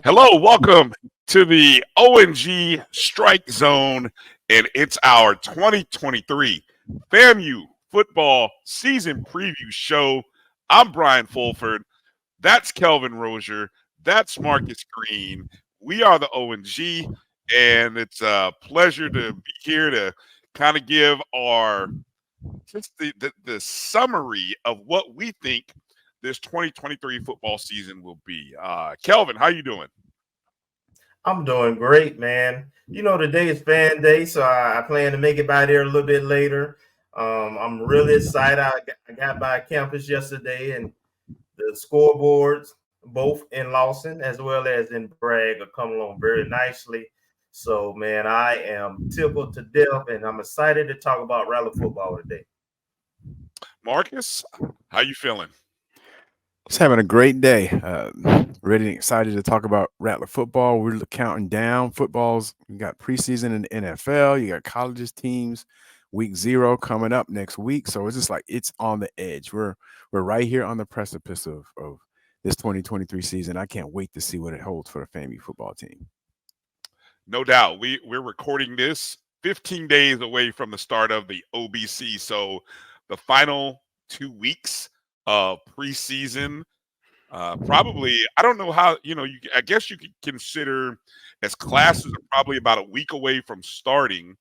Hello, welcome to the O&G StrikeZone, and it's our 2023 FAMU football season preview show. I'm Bryan Fulford. That's Kelvin Rozier. That's Marcus Green. We are the O&G, and it's a pleasure to be here to kind of give our just the summary of what we think this 2023 football season will be. Kelvin, how you doing? I'm doing great, man. You know, today is fan day, so I plan to make it by there a little bit later. I'm really excited. I got by campus yesterday, and the scoreboards, both in Lawson as well as in Bragg, are coming along very nicely. So, man, I am tickled to death, and I'm excited to talk about rally football today. Marcus, how you feeling? Just having a great day. Ready and excited to talk about Rattler football. We're counting down footballs. You got preseason in the NFL. You got colleges teams. Week 0 coming up next week. So it's just like it's on the edge. We're right here on the precipice of this 2023 season. I can't wait to see what it holds for the FAMU football team. No doubt. We're recording this 15 days away from the start of the OBC. So the final 2 weeks of preseason, probably, I don't know how, I guess you could consider as classes are probably about a week away from starting.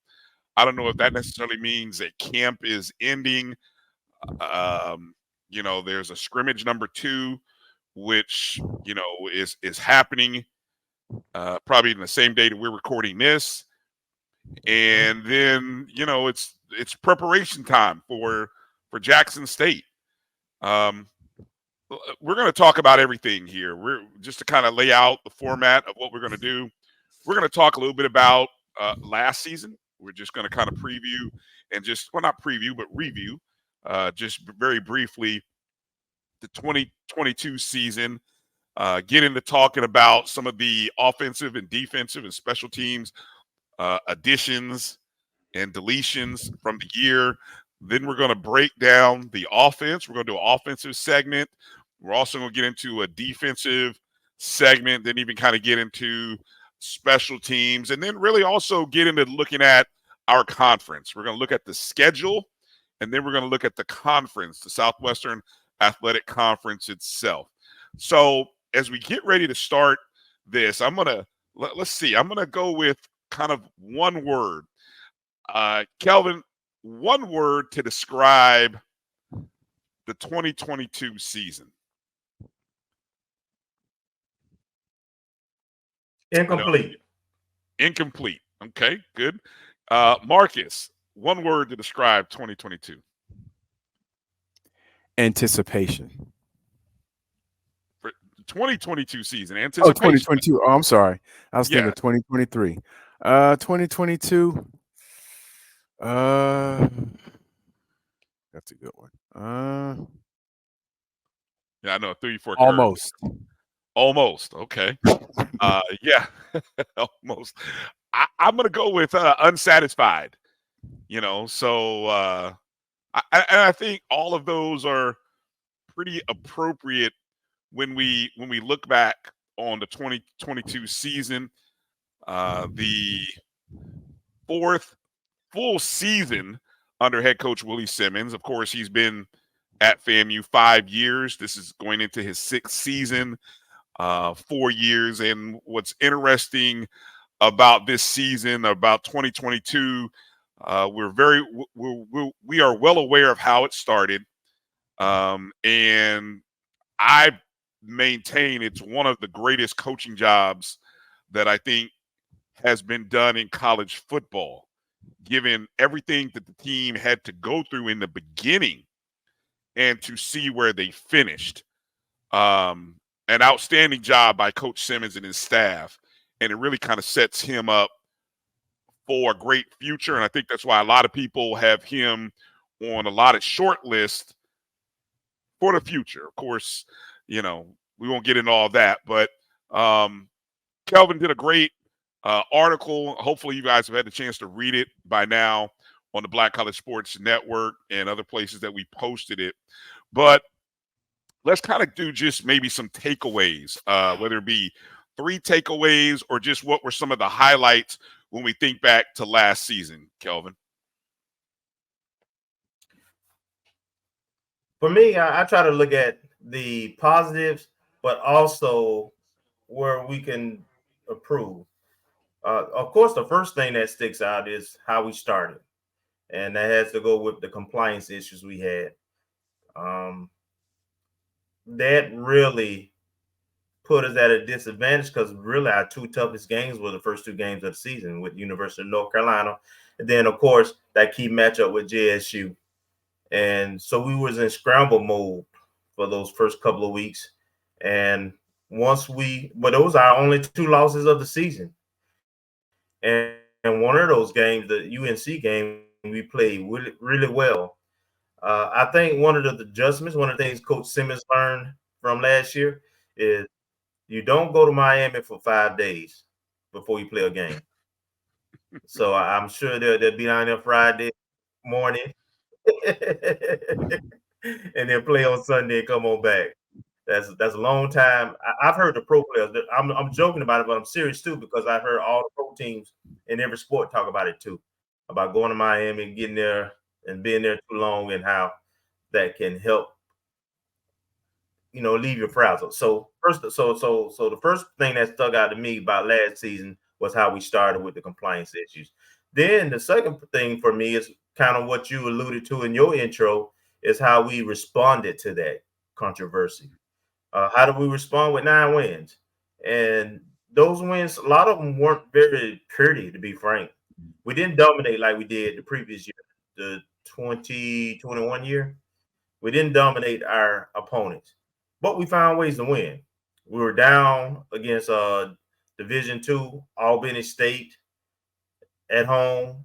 I don't know if that necessarily means that camp is ending. There's a scrimmage number 2, which, is happening probably in the same day that we're recording this. And then, it's preparation time for Jackson State. We're going to talk about everything here. We're just to kind of lay out the format of what we're going to do. We're going to talk a little bit about last season. We're just going to kind of preview and not preview, but review just very briefly the 2022 season. Get into talking about some of the offensive and defensive and special teams additions and deletions from the year. Then we're going to break down the offense. We're going to do an offensive segment. We're also going to get into a defensive segment, then even kind of get into special teams, and then really also get into looking at our conference. We're going to look at the schedule, and then we're going to look at the conference, the Southwestern Athletic Conference itself. So as we get ready to start this, let's see. I'm going to go with kind of one word. Kelvin, one word to describe the 2022 season. Incomplete. Incomplete. Okay, good. Marcus, one word to describe 2022. Anticipation. For the 2022 season, anticipation. Oh, 2022. Oh, I'm sorry. I was thinking 2023. 2022. That's a good one. Yeah, I know. 3-4. Almost. Okay. Yeah, almost. I'm gonna go with unsatisfied. So I think all of those are pretty appropriate when we look back on the 2022 season, the 4th full season under head coach Willie Simmons. Of course, he's been at FAMU 5 years. This is going into his 6th season, 4 years. And what's interesting about this season, about 2022, we are well aware of how it started. And I maintain it's one of the greatest coaching jobs that I think has been done in college football, given everything that the team had to go through in the beginning and to see where they finished. An outstanding job by Coach Simmons and his staff, and it really kind of sets him up for a great future. And I think that's why a lot of people have him on a lot of short lists for the future. Of course, we won't get into all that, but Kelvin did a great article. Hopefully you guys have had the chance to read it by now on the Black College Sports Network and other places that we posted it. But let's kind of do just maybe some takeaways, whether it be 3 takeaways or just what were some of the highlights when we think back to last season, Kelvin. For me, I try to look at the positives, but also where we can improve. Of course, the first thing that sticks out is how we started, and that has to go with the compliance issues we had. That really put us at a disadvantage because really our 2 toughest games were the first 2 games of the season with University of North Carolina, and then of course that key matchup with JSU. And so we was in scramble mode for those first couple of weeks. And but those are our only 2 losses of the season. And one of those games, the UNC game, we played really, really well. I think one of the adjustments, one of the things Coach Simmons learned from last year is you don't go to Miami for 5 days before you play a game. So I'm sure they'll be down there Friday morning and then play on Sunday and come on back. That's a long time. I've heard the pro players. I'm joking about it, but I'm serious too because I've heard all the pro teams in every sport talk about it too, about going to Miami and getting there and being there too long and how that can help, leave you frazzled. So the first thing that stuck out to me about last season was how we started with the compliance issues. Then the second thing for me is kind of what you alluded to in your intro is how we responded to that controversy. How did we respond with 9 wins? And those wins, a lot of them weren't very pretty, to be frank. We didn't dominate like we did the previous year, the 2021 year. We didn't dominate our opponents, but we found ways to win. We were down against Division II, Albany State at home.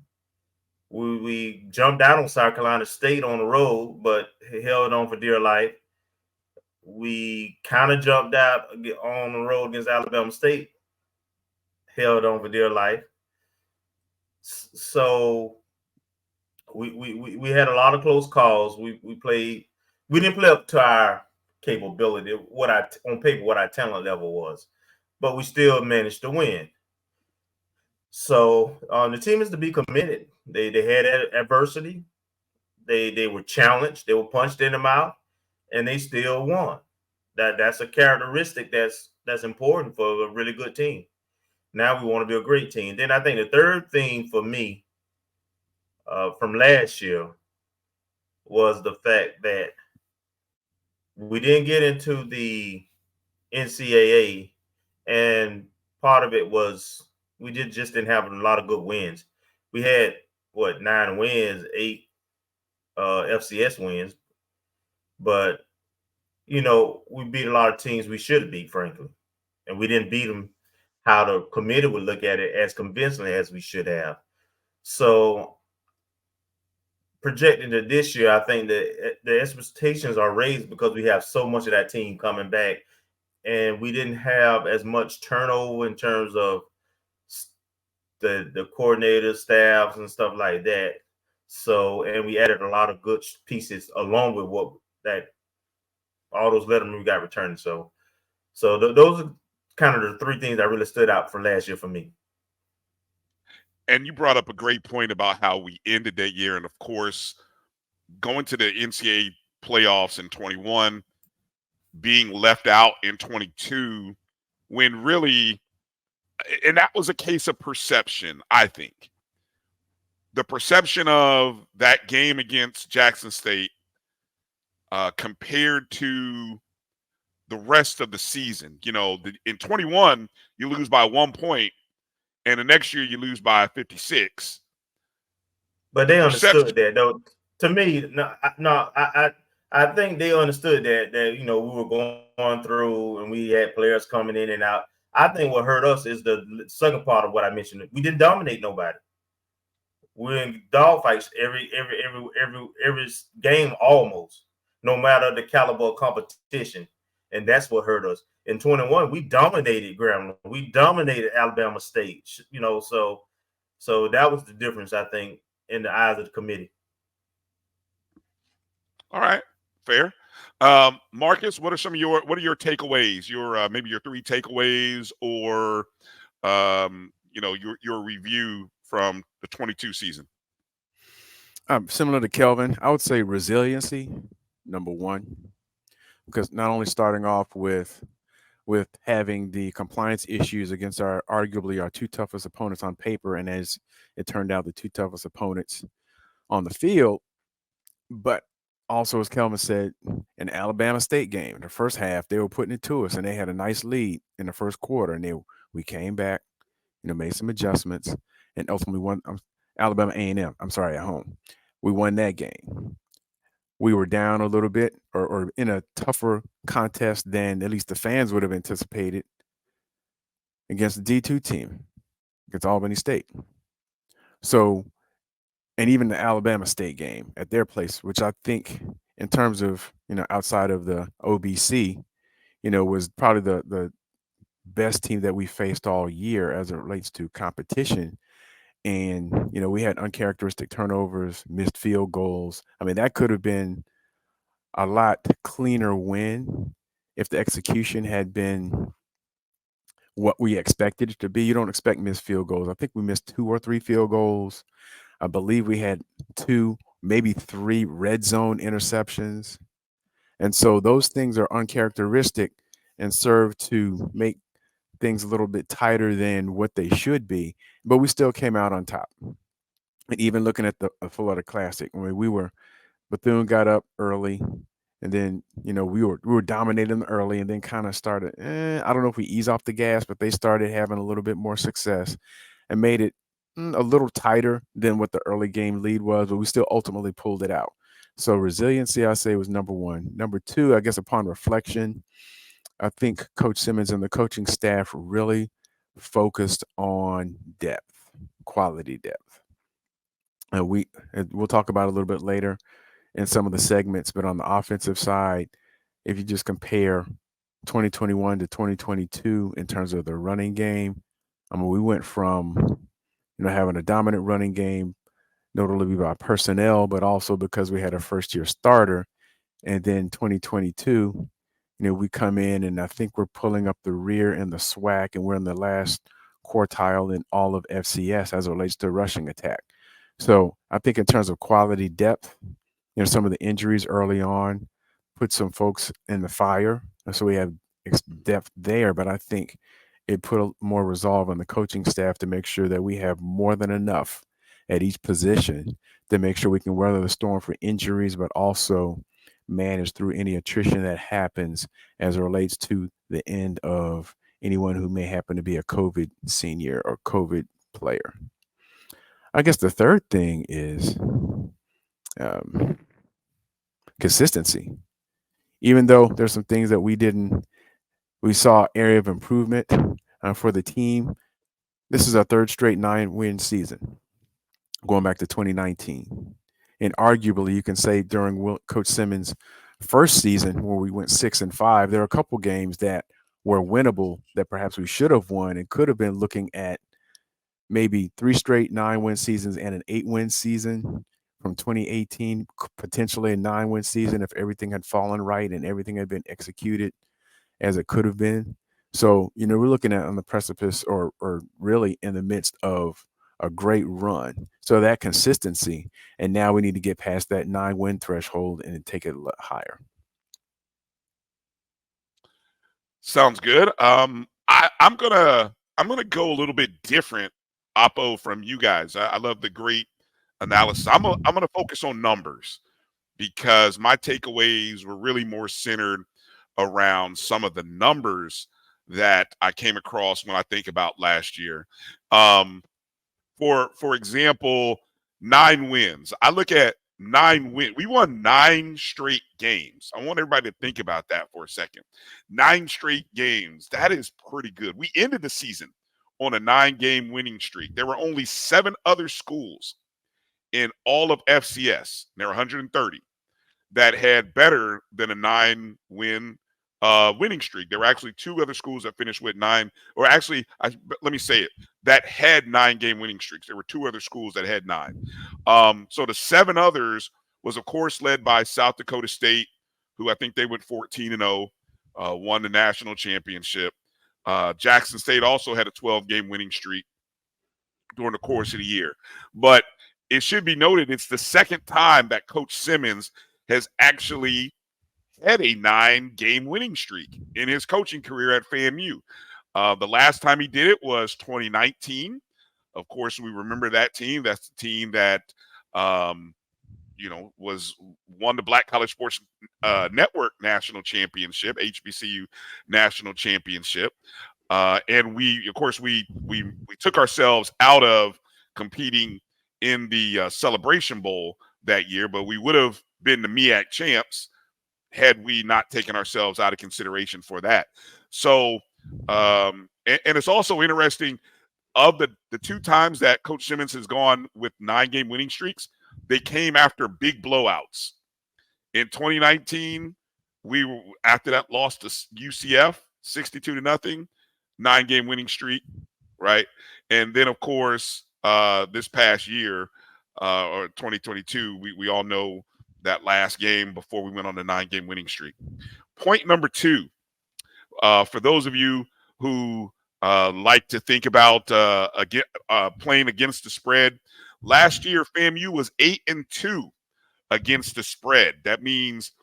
We jumped out on South Carolina State on the road, but held on for dear life. We kind of jumped out on the road against Alabama State, held on for dear life. So we had a lot of close calls. We didn't play up to our capability, on paper what our talent level was, but we still managed to win. So the team is to be committed. They had adversity. They were challenged. They were punched in the mouth, and they still won. That's a characteristic that's important for a really good team. Now we want to be a great team. Then I think the third thing for me from last year was the fact that we didn't get into the NCAA, and part of it was we just didn't have a lot of good wins. We had 9 wins, 8 FCS wins, but we beat a lot of teams we should have beat, frankly, and we didn't beat them how the committee would look at it as convincingly as we should have. So projecting to this year, I think that the expectations are raised because we have so much of that team coming back, and we didn't have as much turnover in terms of the coordinator staffs and stuff like that. So, and we added a lot of good pieces along with all those lettermen we got returned. So those are kind of the 3 things that really stood out for last year for me. And you brought up a great point about how we ended that year. And of course, going to the NCAA playoffs in 21, being left out in 22, when really, and that was a case of perception, I think. The perception of that game against Jackson State compared to the rest of the season. In 21, you lose by 1 point, and the next year you lose by 56. But they understood that, though. To me, I I think they understood that we were going through and we had players coming in and out. I think what hurt us is the second part of what I mentioned. We didn't dominate nobody. We're in dogfights every game almost, no matter the caliber of competition, and that's what hurt us. In 21, we dominated Grambling. We dominated Alabama State. So that was the difference, I think, in the eyes of the committee. All right, fair. Marcus, what are your takeaways? Your maybe your three takeaways, or your review from the 22 season. Similar to Kelvin, I would say resiliency, number one, because not only starting off with having the compliance issues against arguably our two toughest opponents on paper, and as it turned out, the two toughest opponents on the field, but also, as Kelvin said, an Alabama State game, the first half, they were putting it to us, and they had a nice lead in the first quarter, and we came back, made some adjustments, and ultimately won. Alabama A&M, I'm sorry, at home. We won that game. We were down a little bit or in a tougher contest than at least the fans would have anticipated against the D2 team, against Albany State. So, and even the Alabama State game at their place, which I think in terms of, outside of the OBC, was probably the best team that we faced all year as it relates to competition. And, we had uncharacteristic turnovers, missed field goals. I mean, that could have been a lot cleaner win if the execution had been what we expected it to be. You don't expect missed field goals. I think we missed 2 or 3 field goals. I believe we had 2, maybe 3 red zone interceptions. And so those things are uncharacteristic and serve to make things a little bit tighter than what they should be, but we still came out on top. And even looking at the Florida Classic, Bethune got up early, and then we were dominating them early, and then kind of started. I don't know if we ease off the gas, but they started having a little bit more success, and made it a little tighter than what the early game lead was, but we still ultimately pulled it out. So resiliency, I say, was number one. Number two, I guess upon reflection, I think Coach Simmons and the coaching staff really focused on depth, quality depth. And we'll talk about it a little bit later in some of the segments, but on the offensive side, if you just compare 2021 to 2022 in terms of the running game, I mean, we went from having a dominant running game, notably by personnel, but also because we had a first-year starter. And then 2022, we come in and I think we're pulling up the rear in the SWAC, and we're in the last quartile in all of FCS as it relates to rushing attack. So I think in terms of quality depth, some of the injuries early on put some folks in the fire. So we have depth there, but I think it put more resolve on the coaching staff to make sure that we have more than enough at each position to make sure we can weather the storm for injuries, but also manage through any attrition that happens as it relates to the end of anyone who may happen to be a COVID senior or COVID player. I guess the third thing is consistency. Even though there's some things that we saw area of improvement for the team. This is our third straight 9-win season, going back to 2019. And arguably, you can say during Coach Simmons' first season, where we went 6-5, there are a couple games that were winnable that perhaps we should have won and could have been looking at maybe 3 straight 9-win seasons and an 8-win season from 2018, potentially a 9-win season if everything had fallen right and everything had been executed as it could have been. So, we're looking at on the precipice or really in the midst of a great run. So that consistency, and now we need to get past that 9-win threshold and take it a lot higher. Sounds good. I'm gonna go a little bit different, Oppo, from you guys. I love the great analysis. I'm gonna focus on numbers because my takeaways were really more centered around some of the numbers that I came across when I think about last year. For example, 9 wins. I look at We won 9 straight games. I want everybody to think about that for a second. 9 straight games. That is pretty good. We ended the season on a 9-game winning streak. There were only 7 other schools in all of FCS. There were 130 that had better than a 9-win winning streak. There were actually 2 other schools that finished with 9, or actually, let me say it, that had 9-game winning streaks. There were 2 other schools that had 9. So the 7 others was, of course, led by South Dakota State, who I think they went 14-0, won the national championship. Jackson State also had a 12-game winning streak during the course of the year. But it should be noted it's the second time that Coach Simmons has actually had a 9-game winning streak in his coaching career at FAMU. The last time he did it was 2019. Of course, we remember that team. That's the team that, won the Black College Sports Network National Championship, HBCU National Championship. And we took ourselves out of competing in the Celebration Bowl that year, but we would have been the MEAC champs had we not taken ourselves out of consideration for that. So, and it's also interesting, of the 2 times that Coach Simmons has gone with 9-game winning streaks, they came after big blowouts. In 2019, after that lost to UCF 62-0, 9-game winning streak, right? And then, of course, this past year, or 2022, we all know that last game before we went on the 9-game winning streak. Point number 2, for those of you who like to think about playing against the spread, last year FAMU was 8-2 against the spread. That means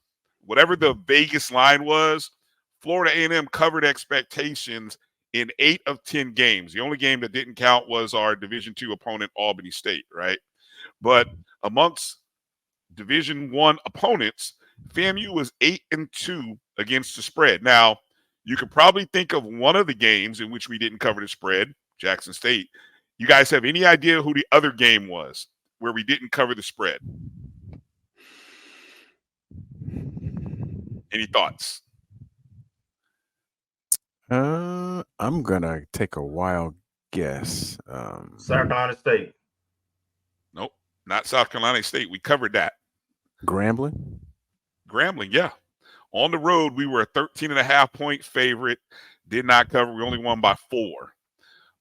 whatever the Vegas line was, Florida A&M covered expectations in 8 of 10 games. The only game that didn't count was our Division II opponent, Albany State, right? But amongst Division I opponents, FAMU was 8-2 against the spread. Now, you could probably think of one of the games in which we didn't cover the spread, Jackson State. You guys have any idea who the other game was where we didn't cover the spread? Any thoughts? I'm gonna take a wild guess. South Carolina State. Nope, not South Carolina State. We covered that. Grambling, yeah. On the road, we were a 13.5-point favorite. Did not cover. We only won by 4.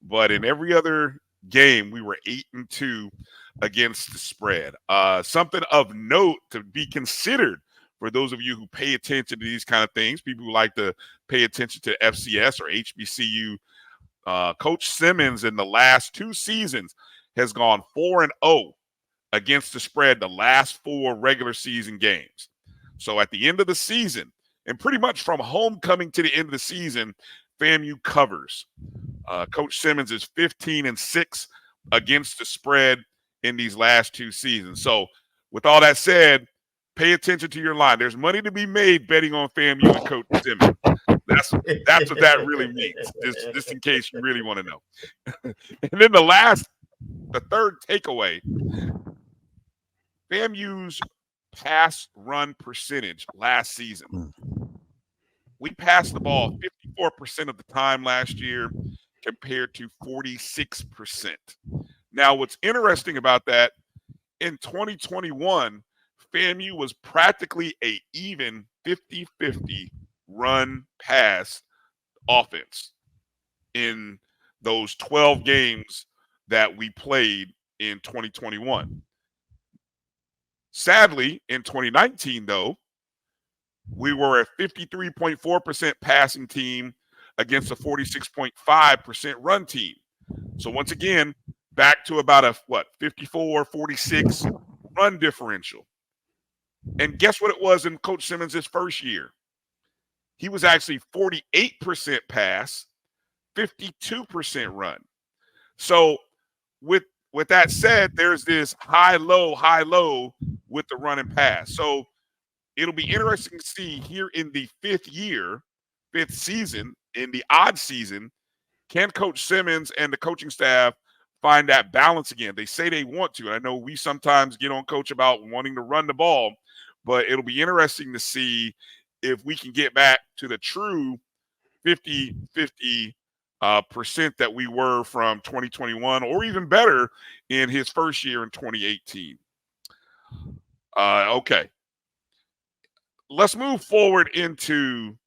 But in every other game, we were 8-2 against the spread. Something of note to be considered for those of you who pay attention to these kind of things, people who like to pay attention to FCS or HBCU. Coach Simmons in the last 2 seasons has gone 4-0 against the spread the last 4 regular season games. So at the end of the season, and pretty much from homecoming to the end of the season, FAMU covers. Coach Simmons is 15-6 against the spread in these last 2 seasons. So with all that said, pay attention to your line. There's money to be made betting on FAMU and Coach Simmons. That's what that really means, just in case you really want to know. And then the third takeaway, FAMU's pass run percentage last season. We passed the ball 54% of the time last year compared to 46%. Now, what's interesting about that, in 2021, FAMU was practically a even 50-50 run pass offense in those 12 games that we played in 2021. Sadly, in 2019, though, we were a 53.4% passing team against a 46.5% run team. So once again, back to about a 54-46 run differential. And guess what it was in Coach Simmons' first year? He was actually 48% pass, 52% run. So with that said, there's this high-low with the run and pass. So it'll be interesting to see here in the 5th season, in the odd season, can Coach Simmons and the coaching staff find that balance again. They say they want to. And I know we sometimes get on coach about wanting to run the ball, but it'll be interesting to see if we can get back to the true 50-50 percent that we were from 2021, or even better in his first year in 2018. Okay. Let's move forward into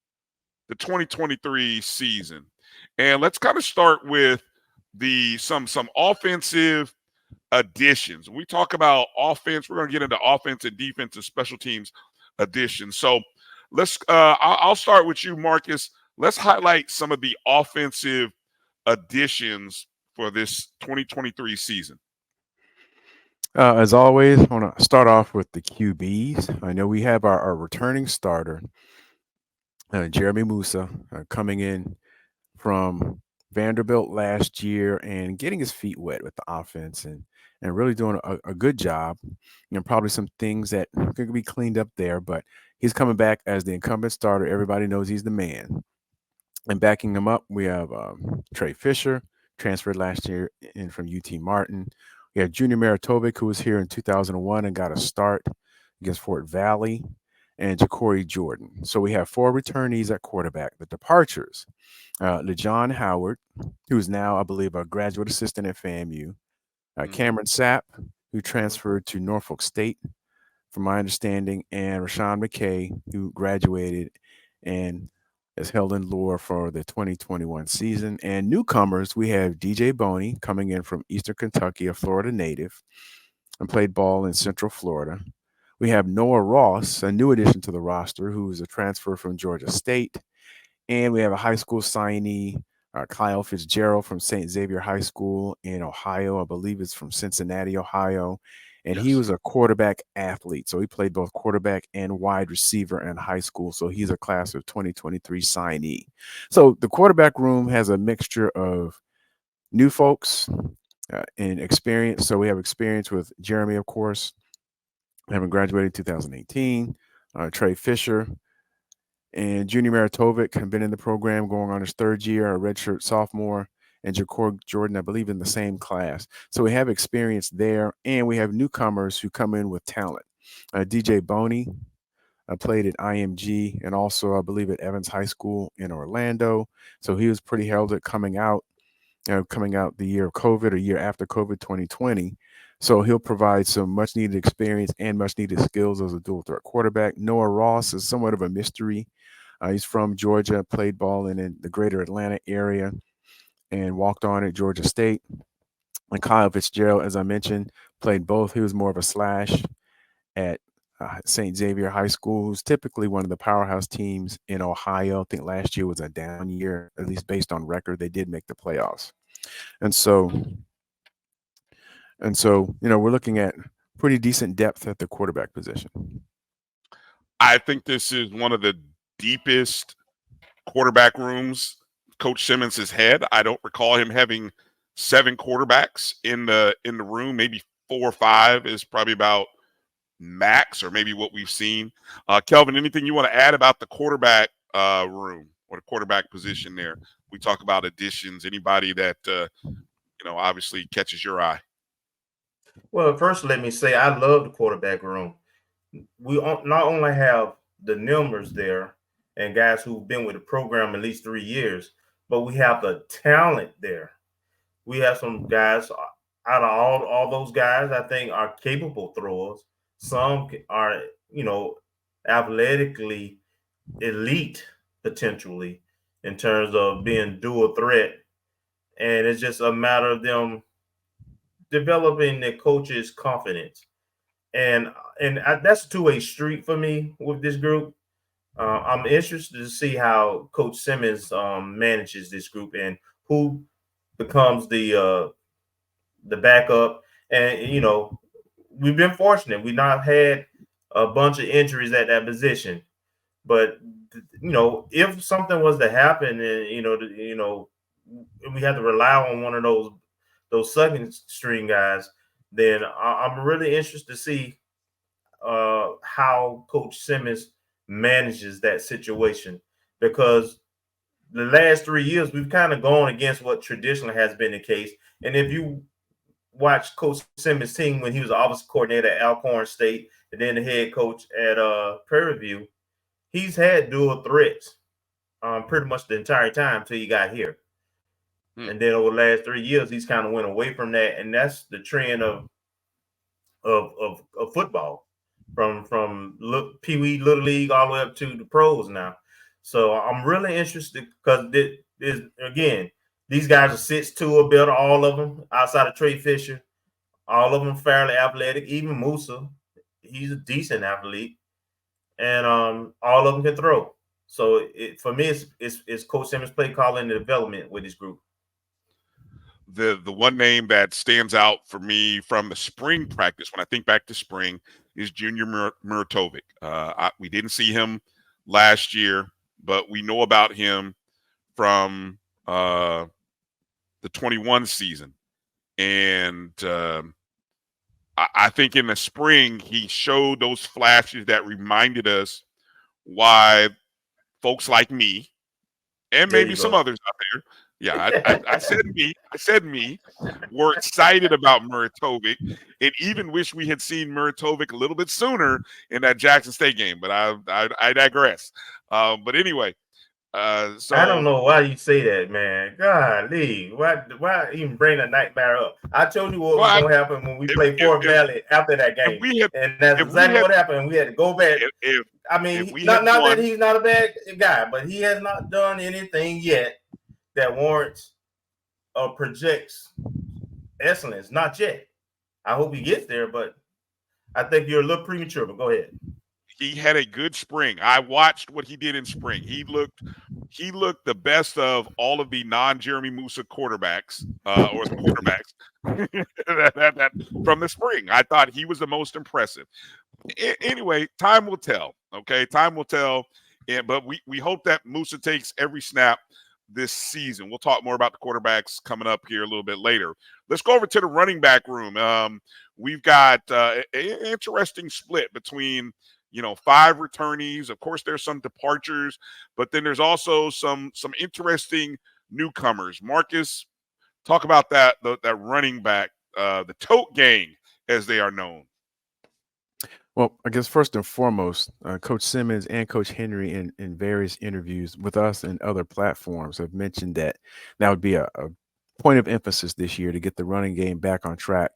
the 2023 season. And let's kind of start with some offensive additions. When we talk about offense, we're going to get into offense and defense and special teams additions. So I'll start with you, Marcus. Let's highlight some of the offensive additions for this 2023 season. As always, I want to start off with the QBs. I know we have our returning starter, Jeremy Musa, coming in from Vanderbilt last year and getting his feet wet with the offense and really doing a good job. Probably some things that could be cleaned up there, but he's coming back as the incumbent starter. Everybody knows he's the man. And backing him up, we have Trey Fisher, transferred last year in from UT Martin. We have Junior Maritovic, who was here in 2001 and got a start against Fort Valley, and Ja'Cory Jordan. So we have 4 returnees at quarterback. The departures, LeJon Howard, who is now, I believe, a graduate assistant at FAMU. Cameron Sapp, who transferred to Norfolk State, from my understanding, and Rashawn McKay, who graduated and is held in lore for the 2021 season. And newcomers, we have DJ Boney coming in from Eastern Kentucky, a Florida native, and played ball in Central Florida. We have Noah Ross, a new addition to the roster, who is a transfer from Georgia State. And we have a high school signee, Kyle Fitzgerald from St. Xavier High School in Ohio. I believe it's from Cincinnati, Ohio. And He was a quarterback athlete. So he played both quarterback and wide receiver in high school. So he's a class of 2023 signee. So the quarterback room has a mixture of new folks and experience. So we have experience with Jeremy, of course, having graduated in 2018. Trey Fisher and Junior Maritovic have been in the program going on his 3rd year, a redshirt sophomore, and Ja'Cory Jordan, I believe, in the same class. So we have experience there, and we have newcomers who come in with talent. DJ Boney played at IMG and also, I believe, at Evans High School in Orlando. So he was pretty heralded coming out the year of COVID, a year after COVID, 2020. So he'll provide some much-needed experience and much-needed skills as a dual-threat quarterback. Noah Ross is somewhat of a mystery. He's from Georgia, played ball in the greater Atlanta area, and walked on at Georgia State. And Kyle Fitzgerald, as I mentioned, played both. He was more of a slash at St. Xavier High School, who's typically one of the powerhouse teams in Ohio. I think last year was a down year, at least based on record. They did make the playoffs. And so, we're looking at pretty decent depth at the quarterback position. I think this is one of the deepest quarterback rooms Coach Simmons has had. I don't recall him having 7 quarterbacks in the room. Maybe 4 or 5 is probably about max, or maybe what we've seen. Kelvin, anything you want to add about the quarterback room or the quarterback position there? We talk about additions. Anybody that obviously catches your eye? Well, first, let me say I love the quarterback room. We not only have the numbers there and guys who've been with the program at least 3 years, but we have the talent there. We have some guys out of all those guys, I think, are capable throwers. Some are, athletically elite potentially in terms of being dual threat. And it's just a matter of them developing their coach's confidence. And that's a two-way street for me with this group. I'm interested to see how Coach Simmons manages this group and who becomes the backup. And we've been fortunate. We've not had a bunch of injuries at that position. But if something was to happen, and we had to rely on one of those second string guys, then I'm really interested to see how Coach Simmons manages that situation, because the last 3 years we've kind of gone against what traditionally has been the case. And if you watched Coach Simmons' team when he was the offensive coordinator at Alcorn State and then the head coach at Prairie View, he's had dual threats pretty much the entire time till he got here. And then over the last 3 years, he's kind of went away from that, and that's the trend of football from Pee Wee Little League all the way up to the pros now. So I'm really interested because again, these guys are 6'2" or better, all of them outside of Trey Fisher. All of them fairly athletic. Even Musa, he's a decent athlete, and all of them can throw. So for me, it's Coach Simmons' play calling and development with this group. The one name that stands out for me from the spring practice, when I think back to spring, is Junior Muratovic. We didn't see him last year, but we know about him from the 21 season. And I think in the spring, he showed those flashes that reminded us why folks like me and maybe some others out there, I said me, were excited about Muratovic and even wish we had seen Muratovic a little bit sooner in that Jackson State game. But I digress. But anyway, so I don't know why you say that, man. Golly, why even bring a nightmare up? I told you what was going to happen when we played Fort Valley after that game, and that's exactly what happened. We had to go back. I mean, not that he's not a bad guy, but he has not done anything yet that warrants or projects excellence. Not yet. I hope he gets there, but I think you're a little premature. But go ahead. He had a good spring. I watched what he did in spring. He looked the best of all of the non-Jeremy Musa quarterbacks or the quarterbacks from the spring. I thought he was the most impressive. Anyway, time will tell. Okay, time will tell. But we hope that Musa takes every snap this season. We'll talk more about the quarterbacks coming up here a little bit later. Let's go over to the running back room. We've got an interesting split between 5 returnees. Of course, there's some departures, but then there's also some interesting newcomers. Marcus, talk about that running back, the Tote Gang, as they are known. Well, I guess first and foremost, Coach Simmons and Coach Henry in various interviews with us and other platforms have mentioned that would be a point of emphasis this year to get the running game back on track.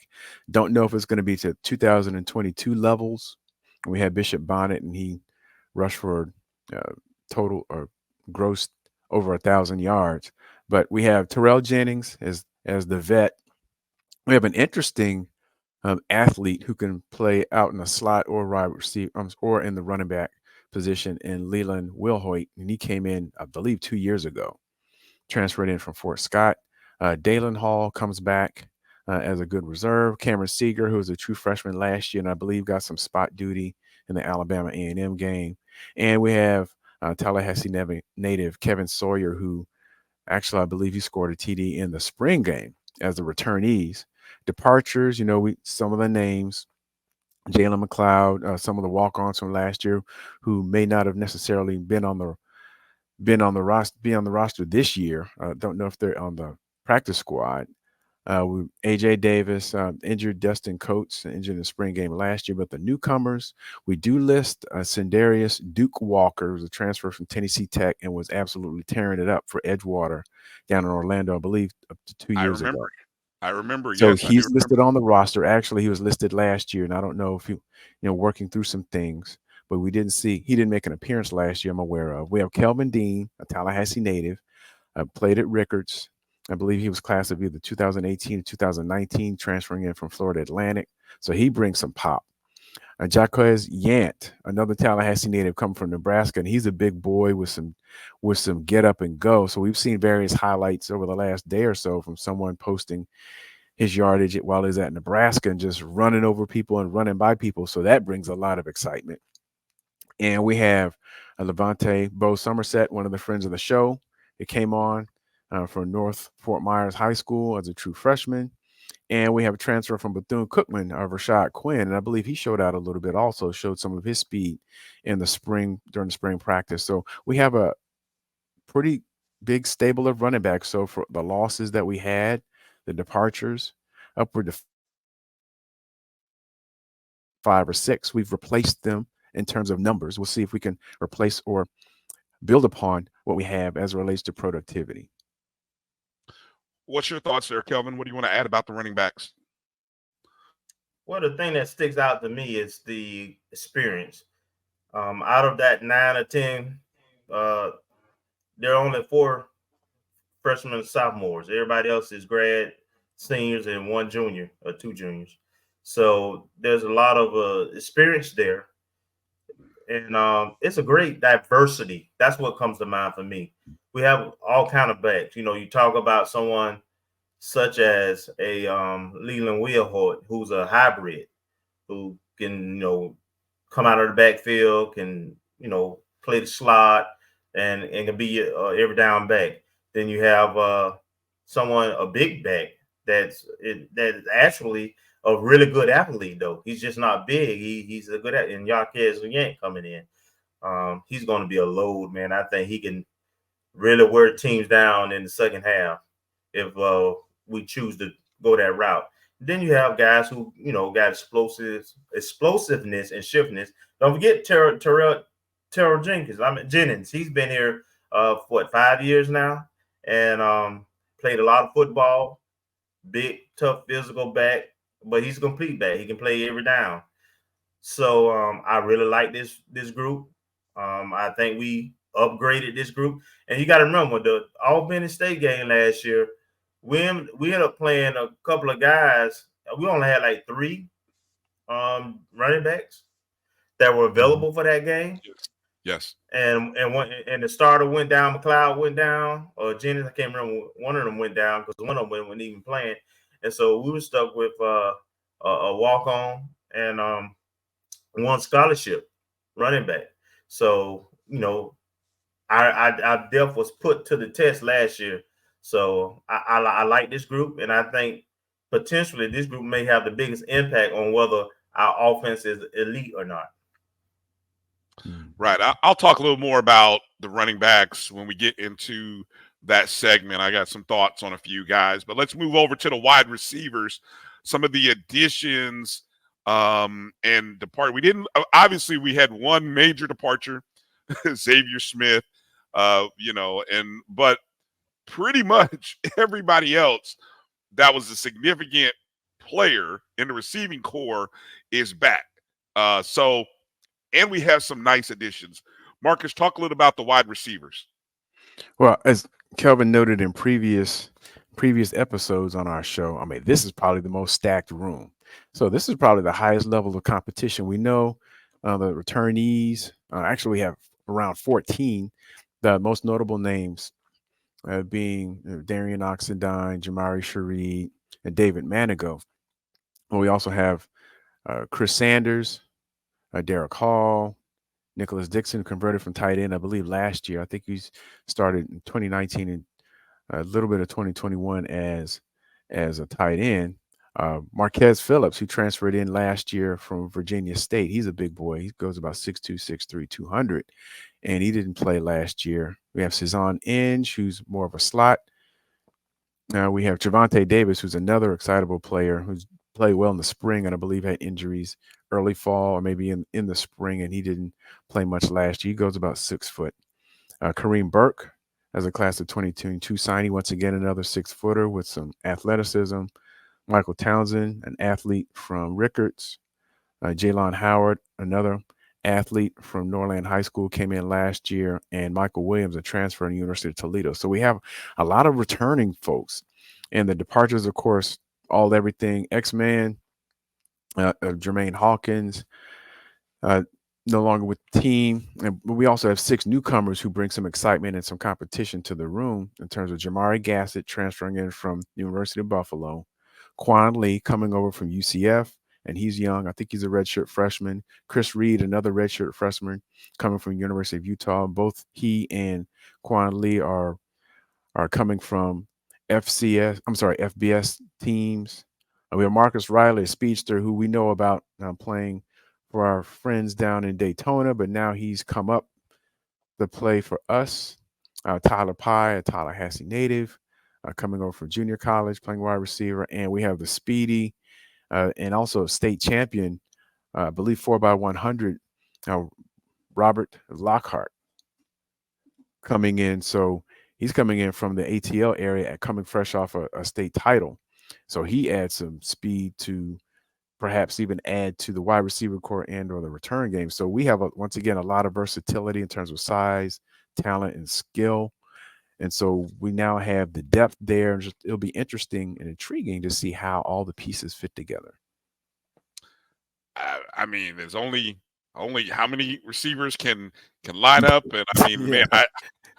Don't know if it's going to be to 2022 levels. We had Bishop Bonnet, and he rushed for total or gross over 1,000 yards. But we have Terrell Jennings as the vet. We have an interesting athlete who can play out in the slot or wide receiver or in the running back position in Leland Wilhoit, and he came in, I believe, 2 years ago, transferred in from Fort Scott. Dalen Hall comes back as a good reserve. Cameron Seeger, who was a true freshman last year, and I believe got some spot duty in the Alabama A&M game. And we have Tallahassee native Kevin Sawyer, who actually, I believe he scored a TD in the spring game as the returnees. Departures, some of the names, Jalen McLeod, some of the walk-ons from last year who may not have necessarily been on the roster this year. Don't know if they're on the practice squad. AJ Davis, injured Dustin Coates, injured in the spring game last year. But the newcomers, we do list Sendarius Duke Walker, who's a transfer from Tennessee Tech and was absolutely tearing it up for Edgewater down in Orlando, I believe, up to 2 years ago. I remember. So yes, he's listed on the roster. Actually, he was listed last year, and I don't know if he, working through some things, but he didn't make an appearance last year I'm aware of. We have Kelvin Dean, a Tallahassee native, played at Rickards. I believe he was class of either 2018 or 2019, transferring in from Florida Atlantic. So he brings some pop. Jaquez Yant, another Tallahassee native coming from Nebraska, and he's a big boy with some get up and go. So we've seen various highlights over the last day or so from someone posting his yardage while he's at Nebraska and just running over people and running by people. So that brings a lot of excitement. And we have Levante Bo Somerset, one of the friends of the show. It came on for North Fort Myers High School as a true freshman. And we have a transfer from Bethune-Cookman, Rashad Quinn. And I believe he showed out a little bit, also showed some of his speed in the spring, during the spring practice. So we have a pretty big stable of running backs. So for the losses that we had, the departures, upward to 5 or 6. We've replaced them in terms of numbers. We'll see if we can replace or build upon what we have as it relates to productivity. What's your thoughts there, Kelvin? What do you want to add about the running backs? Well, the thing that sticks out to me is the experience. Out of that 9 or 10, there are only 4 freshmen and sophomores. Everybody else is grad seniors and 1 junior or 2 juniors. So there's a lot of experience there, and it's a great diversity. That's what comes to mind for me. We have all kind of backs. You talk about someone such as a Leland Wheelholt, who's a hybrid, who can come out of the backfield, can play the slot, and can be every down back. Then you have a big back that is actually a really good athlete, though. He's just not big. He's a good athlete. And Yarquez Yank coming in. He's going to be a load, man. I think he can really wear teams down in the second half if we choose to go that route. Then you have guys who got explosiveness and shiftness. Don't forget Terrell Jennings. He's been here 5 years now, and played a lot of football. Big, tough, physical back, but he's a complete back. He can play every down. So I really like this group. I think we upgraded this group, and you got to remember the Albany State game last year. We ended up playing a couple of guys. We only had like 3 running backs that were available for that game. Yes. And the starter went down. McLeod went down. Or Jennings, I can't remember. One of them went down because one of them wasn't even playing. And so we were stuck with a walk on and 1 scholarship running back. So our depth was put to the test last year. So I like this group, and I think potentially this group may have the biggest impact on whether our offense is elite or not. Right. I'll talk a little more about the running backs when we get into that segment. I got some thoughts on a few guys, but let's move over to the wide receivers. Some of the additions and depart. We didn't obviously we had one major departure, Xavier Smith, but pretty much everybody else that was a significant player in the receiving core is back. And we have some nice additions. Marcus, talk a little about the wide receivers. Well, as Kelvin noted in previous episodes on our show, I mean, this is probably the most stacked room. So this is probably the highest level of competition. We know the returnees. Actually, we have around 14. The most notable names being Darian Oxendine, Jamari Shareed, and David Manigo. Well, we also have Chris Sanders, Derek Hall, Nicholas Dixon, converted from tight end, I believe, last year. I think he's started in 2019 and a little bit of 2021 as a tight end. Marquez Phillips, who transferred in last year from Virginia State. He's a big boy. He goes about 6'2", 6'3", 200, and he didn't play last year. We have Cezanne Inge, who's more of a slot. Now we have Javante Davis, who's another excitable player who's played well in the spring and I believe had injuries early fall or maybe in the spring, and he didn't play much last year. He goes about 6 foot. Kareem Burke, as a class of 2022 signee, once again another 6-footer with some athleticism. Michael Townsend, an athlete from Rickards. Jalon Howard, another athlete from Norland High School, came in last year, and Michael Williams, a transfer from the University of Toledo. So we have a lot of returning folks, and the departures, of course, everything. X-Man, Jermaine Hawkins, no longer with the team. And we also have 6 newcomers who bring some excitement and some competition to the room in terms of Jamari Gassett transferring in from the University of Buffalo, Quan Lee coming over from UCF, and he's young. I think he's a redshirt freshman. Chris Reed, another redshirt freshman coming from University of Utah. Both he and Quan Lee are coming from FBS teams. We have Marcus Riley, a speedster who we know about playing for our friends down in Daytona, but now he's come up to play for us. Tyler Pye, a Tallahassee native. coming over from junior college, playing wide receiver. And we have the speedy and also a state champion, I believe 4x100, Robert Lockhart, coming in. So he's coming in from the ATL area and coming fresh off a state title. So he adds some speed to perhaps even add to the wide receiver core and or the return game. So we have, once again, a lot of versatility in terms of size, talent, and skill. And so we now have the depth there. And it'll be interesting and intriguing to see how all the pieces fit together. I mean, there's only how many receivers can line up, and I mean, Yeah. man,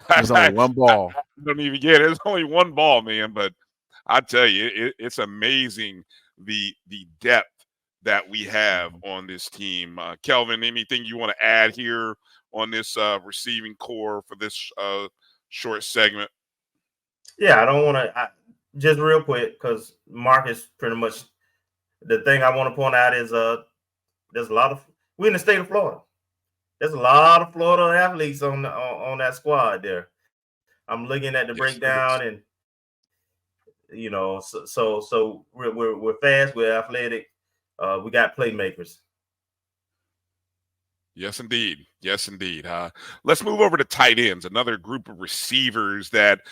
There's only one ball. I don't even get it. There's only one ball, man. But I tell you, it's amazing the depth that we have on this team. Kelvin, anything you want to add here on this receiving core for this short segment? Yeah, I don't want to just real quick because Marcus pretty much. The thing I want to point out is there's a lot of we're in the state of Florida. There's a lot of Florida athletes on that squad there. I'm looking at the breakdown, and you know, so we're fast, we're athletic, we got playmakers. Yes, indeed. Yes, indeed. Let's move over to tight ends, another group of receivers that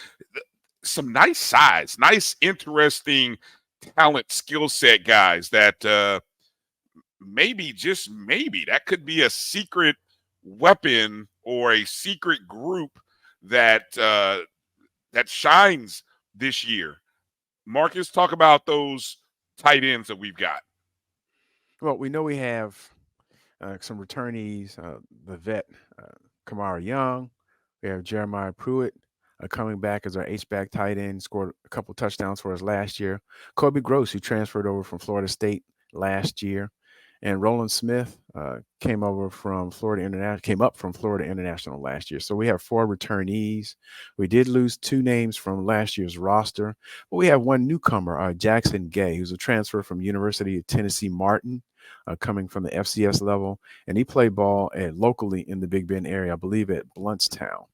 some nice size, nice, interesting talent, skill set guys that maybe, just maybe, that could be a secret weapon or a secret group that that shines this year. Marcus, talk about those tight ends that we've got. Well, we know we have some returnees, the vet Kamara Young. We have Jeremiah Pruitt coming back as our H-back tight end, scored a couple touchdowns for us last year. Kobe Gross, who transferred over from Florida State last year. And Roland Smith came up from Florida International last year. So we have 4 returnees. We did lose 2 names from last year's roster, but we have one newcomer, Jackson Gay, who's a transfer from University of Tennessee Martin, coming from the FCS level, and he played ball locally in the Big Bend area, I believe at Bluntstown.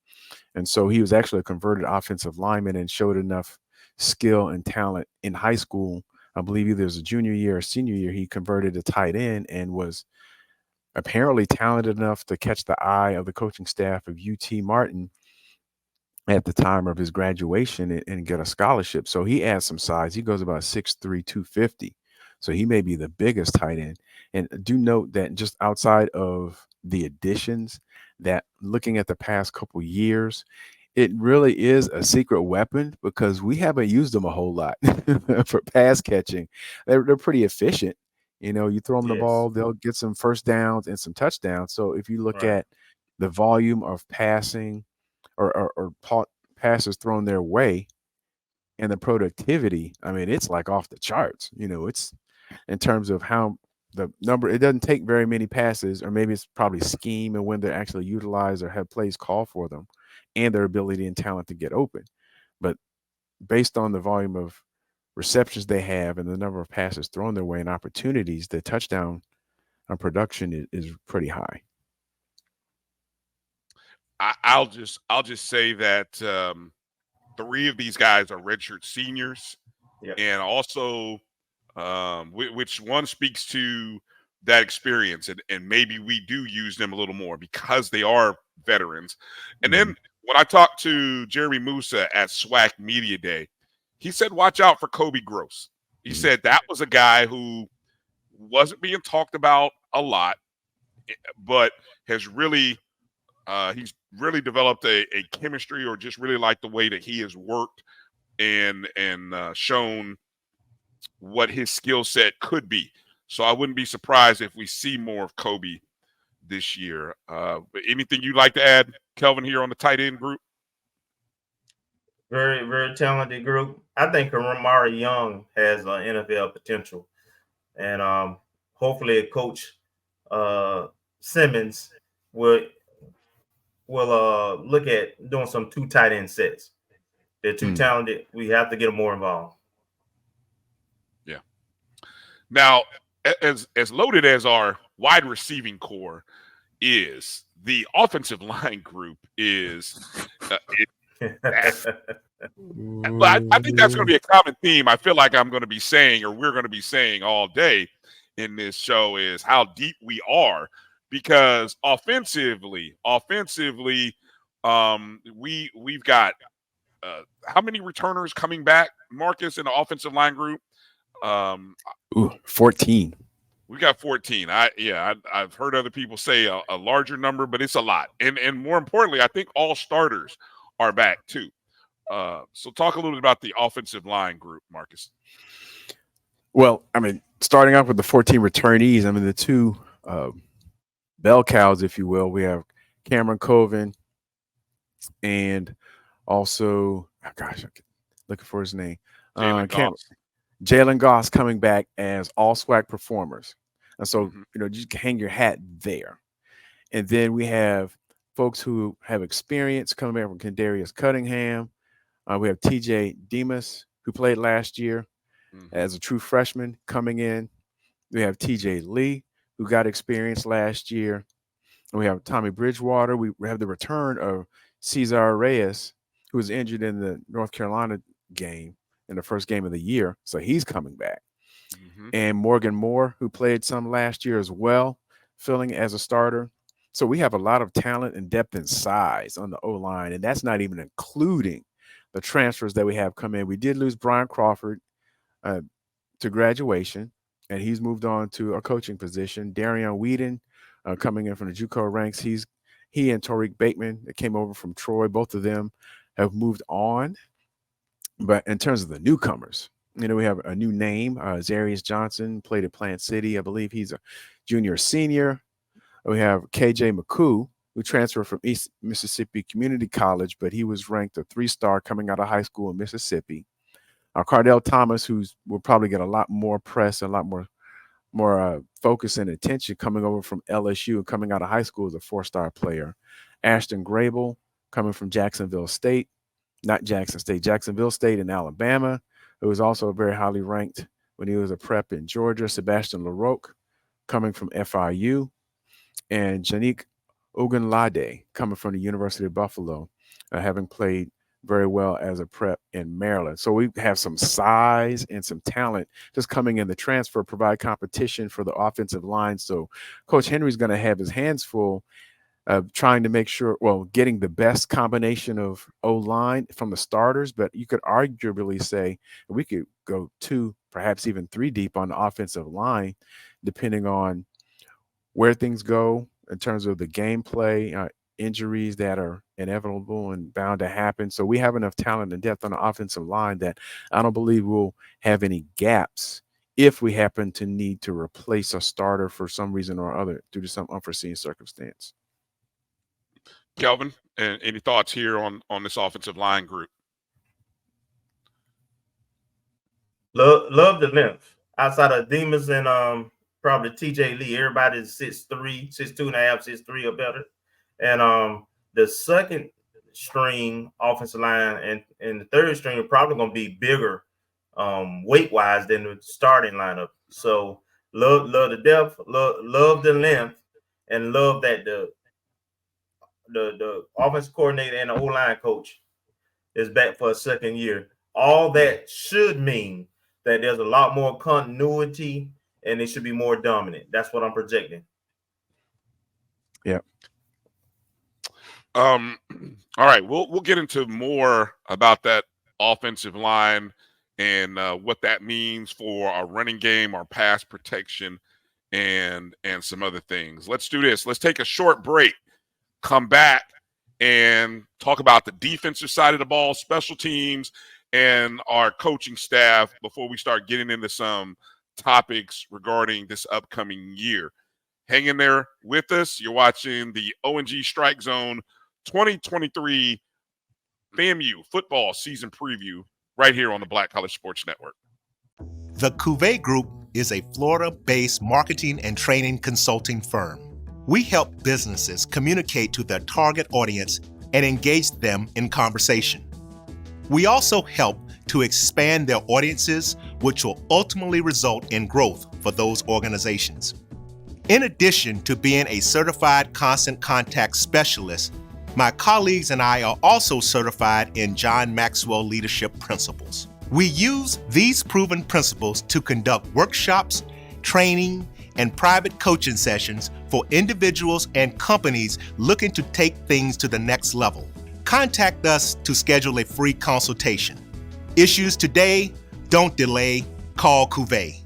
And so he was actually a converted offensive lineman and showed enough skill and talent in high school. I believe either it was a junior year or senior year, he converted to tight end and was apparently talented enough to catch the eye of the coaching staff of UT Martin at the time of his graduation and get a scholarship. So he adds some size. He goes about 6'3", 250. So he may be the biggest tight end. And do note that just outside of the additions, that looking at the past couple years, it really is a secret weapon because we haven't used them a whole lot for pass catching. They're pretty efficient. You know, you throw them the ball, they'll get some first downs and some touchdowns. So if you look at the volume of passing or passes thrown their way and the productivity, I mean, it's like off the charts. You know, it's in terms of how the number, it doesn't take very many passes, or maybe it's probably scheme and when they're actually utilized or have plays called for them and their ability and talent to get open. But based on the volume of receptions they have and the number of passes thrown their way and opportunities, the touchdown production is pretty high. I'll just say that 3 of these guys are redshirt seniors, and also which one speaks to that experience, and maybe we do use them a little more because they are veterans. And then when I talked to Jeremy Musa at SWAC Media Day, he said, watch out for Kobe Gross. He said that was a guy who wasn't being talked about a lot, but has really he's really developed a chemistry, or just really like the way that he has worked and shown what his skill set could be. So I wouldn't be surprised if we see more of Kobe this year. But anything you'd like to add, Kelvin, here on the tight end group? Very, very talented group. I think Kamara Young has NFL potential, and hopefully Coach Simmons will look at doing some 2 tight end sets. They're too talented. We have to get them more involved. Yeah. Now, as loaded as our wide receiving core is, the offensive line group is But I think that's going to be a common theme. I feel like I'm going to be saying, or we're going to be saying all day in this show, is how deep we are, because offensively, we've got how many returners coming back, Marcus, in the offensive line group? 14. We got 14. I've heard other people say a larger number, but it's a lot. And more importantly, I think all starters are back too. So talk a little bit about the offensive line group, Marcus. Well, I mean, starting off with the 14 returnees, I mean, the two bell cows, if you will, we have Cameron Colvin and also, looking for his name, Jalen Goss coming back as all SWAC performers. And so, just hang your hat there. And then we have folks who have experience coming back from Kendarius Cunningham. We have TJ Demas, who played last year as a true freshman coming in. We have TJ Lee, who got experience last year. And we have Tommy Bridgewater. We have the return of Cesar Reyes, who was injured in the North Carolina game in the first game of the year. So he's coming back. And Morgan Moore, who played some last year as well, filling as a starter. So we have a lot of talent and depth and size on the O-line, and that's not even including the transfers that we have come in. We did lose Brian Crawford to graduation, and he's moved on to a coaching position. Darian Whedon coming in from the JUCO ranks. He and Tariq Bateman that came over from Troy, both of them have moved on. But in terms of the newcomers, we have a new name. Zarius Johnson played at Plant City. I believe he's a junior or senior. We have KJ McCoo, who transferred from East Mississippi Community College, but he was ranked a 3-star coming out of high school in Mississippi. Cardell Thomas, who will probably get a lot more press, a lot more focus and attention coming over from LSU and coming out of high school as a 4-star player. Ashton Grable coming from Jacksonville State in Alabama, who was also very highly ranked when he was a prep in Georgia. Sebastian LaRoque coming from FIU, and Janique Ogunlade coming from the University of Buffalo, having played very well as a prep in Maryland. So we have some size and some talent just coming in the transfer, provide competition for the offensive line. So Coach Henry's going to have his hands full trying to make sure, getting the best combination of O-line from the starters, but you could arguably say we could go 2, perhaps even 3 deep on the offensive line, depending on where things go in terms of the gameplay, injuries that are inevitable and bound to happen. So we have enough talent and depth on the offensive line that I don't believe we'll have any gaps if we happen to need to replace a starter for some reason or other due to some unforeseen circumstance. Kelvin, any thoughts here on this offensive line group? Love the length. Outside of Demas and probably TJ Lee, everybody's 6'3", 6'2.5", 6'3" or better. And the second string offensive line and the third string are probably going to be bigger weight-wise than the starting lineup. So love the depth, love the length, and love that the offensive coordinator and the O-line coach is back for a second year. All that should mean that there's a lot more continuity and it should be more dominant. That's what I'm projecting. Yeah. All right. We'll get into more about that offensive line and what that means for our running game, our pass protection, and some other things. Let's do this. Let's take a short break, come back, and talk about the defensive side of the ball, special teams, and our coaching staff before we start getting into some topics regarding this upcoming year. Hang in there with us. You're watching the O&G StrikeZone 2023 FAMU football season preview right here on the Black College Sports Network. The Cuvée Group is a Florida-based marketing and training consulting firm. We help businesses communicate to their target audience and engage them in conversation. We also help to expand their audiences, which will ultimately result in growth for those organizations. In addition to being a certified constant contact specialist, My colleagues and I are also certified in John Maxwell Leadership Principles. We use these proven principles to conduct workshops, training, and private coaching sessions for individuals and companies looking to take things to the next level. Contact us to schedule a free consultation. Issues today, don't delay, call Cuvée.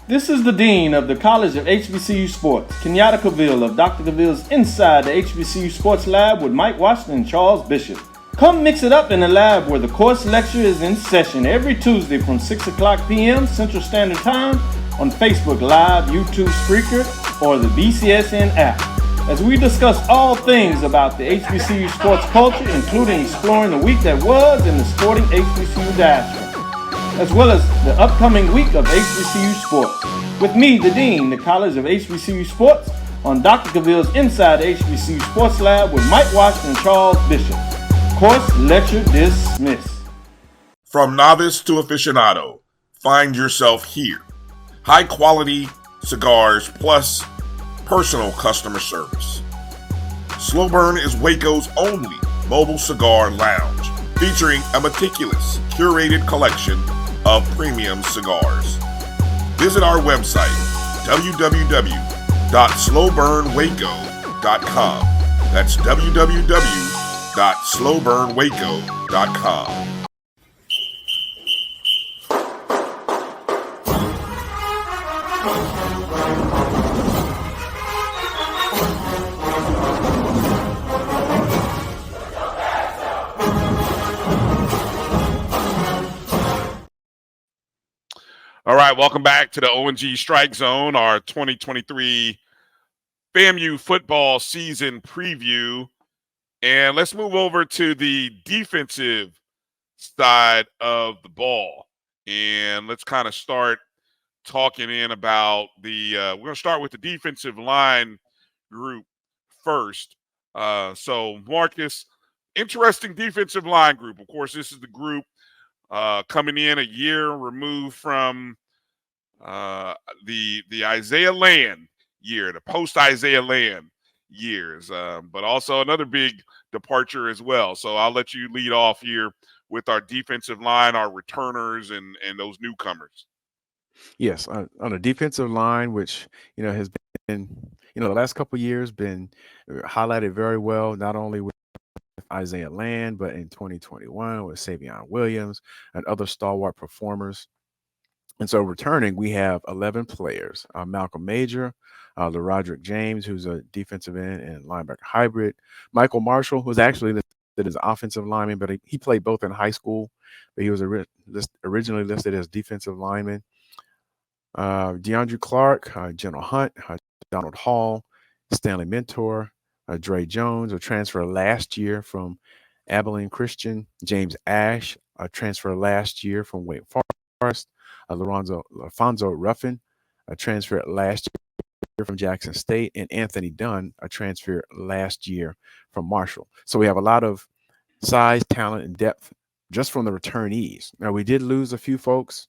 This is the Dean of the College of HBCU Sports, Kenyatta Cavill of Dr. Cavill's Inside the HBCU Sports Lab with Mike Washington and Charles Bishop. Come mix it up in the lab where the course lecture is in session every Tuesday from 6 o'clock p.m. Central Standard Time on Facebook Live, YouTube Spreaker, or the BCSN app, as we discuss all things about the HBCU sports culture, including exploring the week that was in the sporting HBCU diaspora, as well as the upcoming week of HBCU sports. With me, the Dean, the College of HBCU Sports, on Dr. Cavill's Inside the HBCU Sports Lab with Mike Washington and Charles Bishop. Course lecture dismissed. From novice to aficionado, find yourself here. High quality cigars plus personal customer service. Slow Burn is Waco's only mobile cigar lounge, featuring a meticulous, curated collection of premium cigars. Visit our website, www.slowburnwaco.com. That's www.slowburnwaco.com. All right, welcome back to the O&G StrikeZone, our 2023 FAMU football season preview. And let's move over to the defensive side of the ball. And let's kind of start talking in about we're going to start with the defensive line group first. So, Marcus, interesting defensive line group. Of course, this is the group coming in a year removed from the Isaiah Land year, the post-Isaiah Land years, but also another big departure as well. So I'll let you lead off here with our defensive line, our returners, and those newcomers. Yes, on the defensive line, which has been the last couple of years been highlighted very well, not only with Isaiah Land, but in 2021 with Savion Williams and other stalwart performers. And so returning, we have 11 players. Malcolm Major, LaRodrick James, who's a defensive end and linebacker hybrid. Michael Marshall, who's actually listed as offensive lineman, but he played both in high school, but he was originally listed as defensive lineman. DeAndre Clark, General Hunt, Donald Hall, Stanley Mentor, Dre Jones, a transfer last year from Abilene Christian. James Ash, a transfer last year from Wake Forest. Alfonso Ruffin, a transfer last year from Jackson State. And Anthony Dunn, a transfer last year from Marshall. So we have a lot of size, talent, and depth just from the returnees. Now, we did lose a few folks.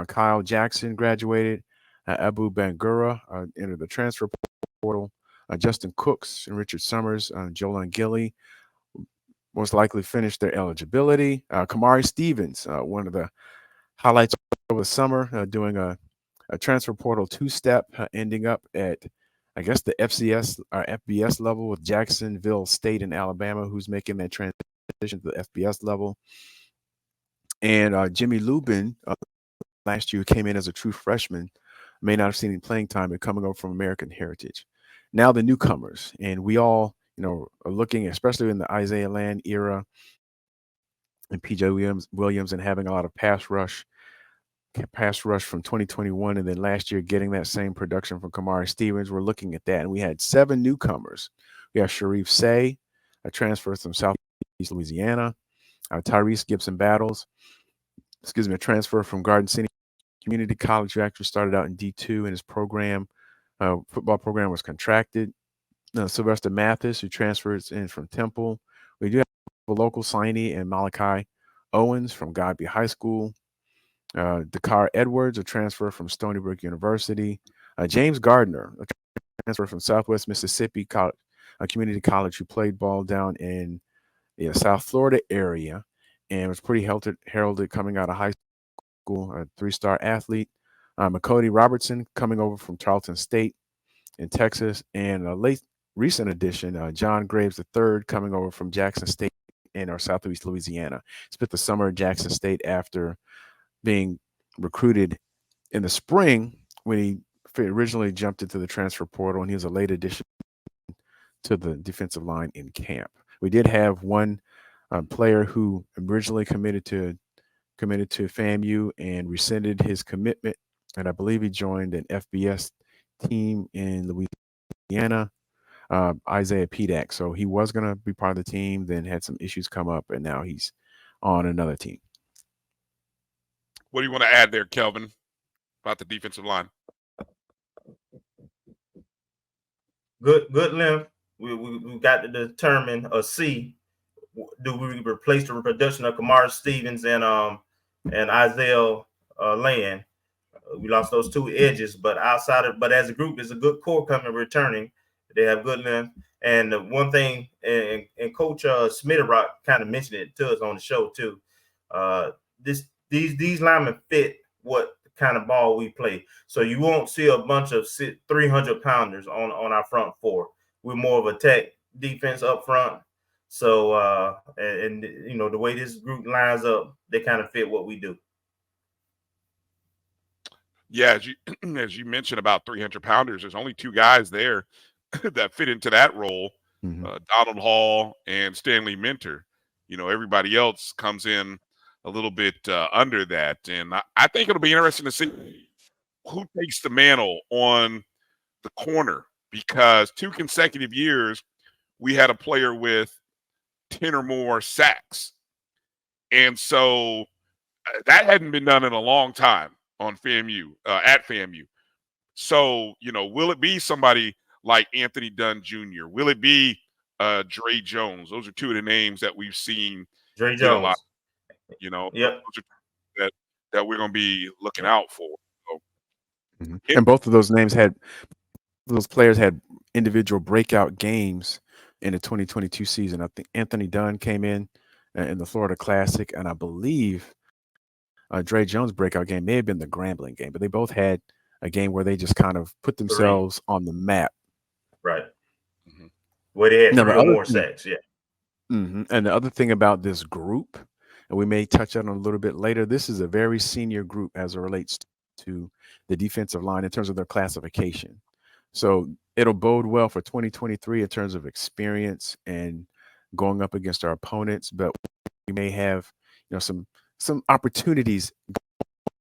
Kyle Jackson graduated. Abu Bangura entered the transfer portal. Justin Cooks and Richard Summers, Jolan Gilly most likely finished their eligibility. Kamari Stevens, one of the highlights over the summer, doing a transfer portal two-step, ending up at, I guess, the FCS or FBS level with Jacksonville State in Alabama, who's making that transition to the FBS level. And Jimmy Lubin, last year, came in as a true freshman, may not have seen any playing time, but coming over from American Heritage. Now the newcomers, and we all, are looking, especially in the Isaiah Land era, and PJ Williams, and having a lot of pass rush from 2021, and then last year getting that same production from Kamari Stevens. We're looking at that, and we had 7 newcomers. We have Sharif Say, a transfer from Southeast Louisiana. Tyrese Gibson Battles, a transfer from Garden City Community College, who actually started out in D2, and his football program was contracted. Sylvester Mathis, who transfers in from Temple. We do have a local signee and Malachi Owens from Godby High School. Dakar Edwards, a transfer from Stony Brook University. James Gardner, a transfer from Southwest Mississippi College, a community college, who played ball down in the South Florida area and was pretty heralded coming out of high school, a 3-star athlete. McCody Robertson coming over from Tarleton State in Texas, and a recent addition, John Graves III, coming over from Jackson State in our Southeast Louisiana. Spent the summer at Jackson State after being recruited in the spring when he originally jumped into the transfer portal, and he was a late addition to the defensive line in camp. We did have one player who originally committed to FAMU and rescinded his commitment, and I believe he joined an FBS team in Louisiana, Isaiah Pedak. So he was going to be part of the team, then had some issues come up, and now he's on another team. What do you want to add there, Kelvin, about the defensive line? Good length. We got to determine or see, do we replace the production of Kamar Stevens and Isaiah Land? We lost those two edges, but as a group, there's a good core coming returning. They have good length. And the one thing, and Coach Smitterock kind of mentioned it to us on the show too. These linemen fit what kind of ball we play. So you won't see a bunch of 300 pounders on our front four. We're more of a tech defense up front. So and you know, the way this group lines up, they kind of fit what we do. Yeah, as you mentioned about 300 pounders, there's only two guys there that fit into that role, Donald Hall and Stanley Minter. You know, everybody else comes in a little bit under that. And I think it'll be interesting to see who takes the mantle on the corner, because 2 consecutive years we had a player with 10 or more sacks. And so that hadn't been done in a long time on FAMU, at FAMU. So, you know, will it be somebody like Anthony Dunn Jr.? Will it be Dre Jones? Those are two of the names that we've seen. Dre Jones. Lot, you know, yep. that we're going to be looking out for. So, and both of those players had individual breakout games in the 2022 season. I think Anthony Dunn came in the Florida Classic, and I believe Dre Jones' breakout game may have been the Grambling game, but they both had a game where they just kind of put themselves on the map. Right. Where they had 3 or more sacks, yeah. And the other thing about this group, and we may touch on it a little bit later, this is a very senior group as it relates to the defensive line in terms of their classification. So it'll bode well for 2023 in terms of experience and going up against our opponents, but we may have, you know, some opportunities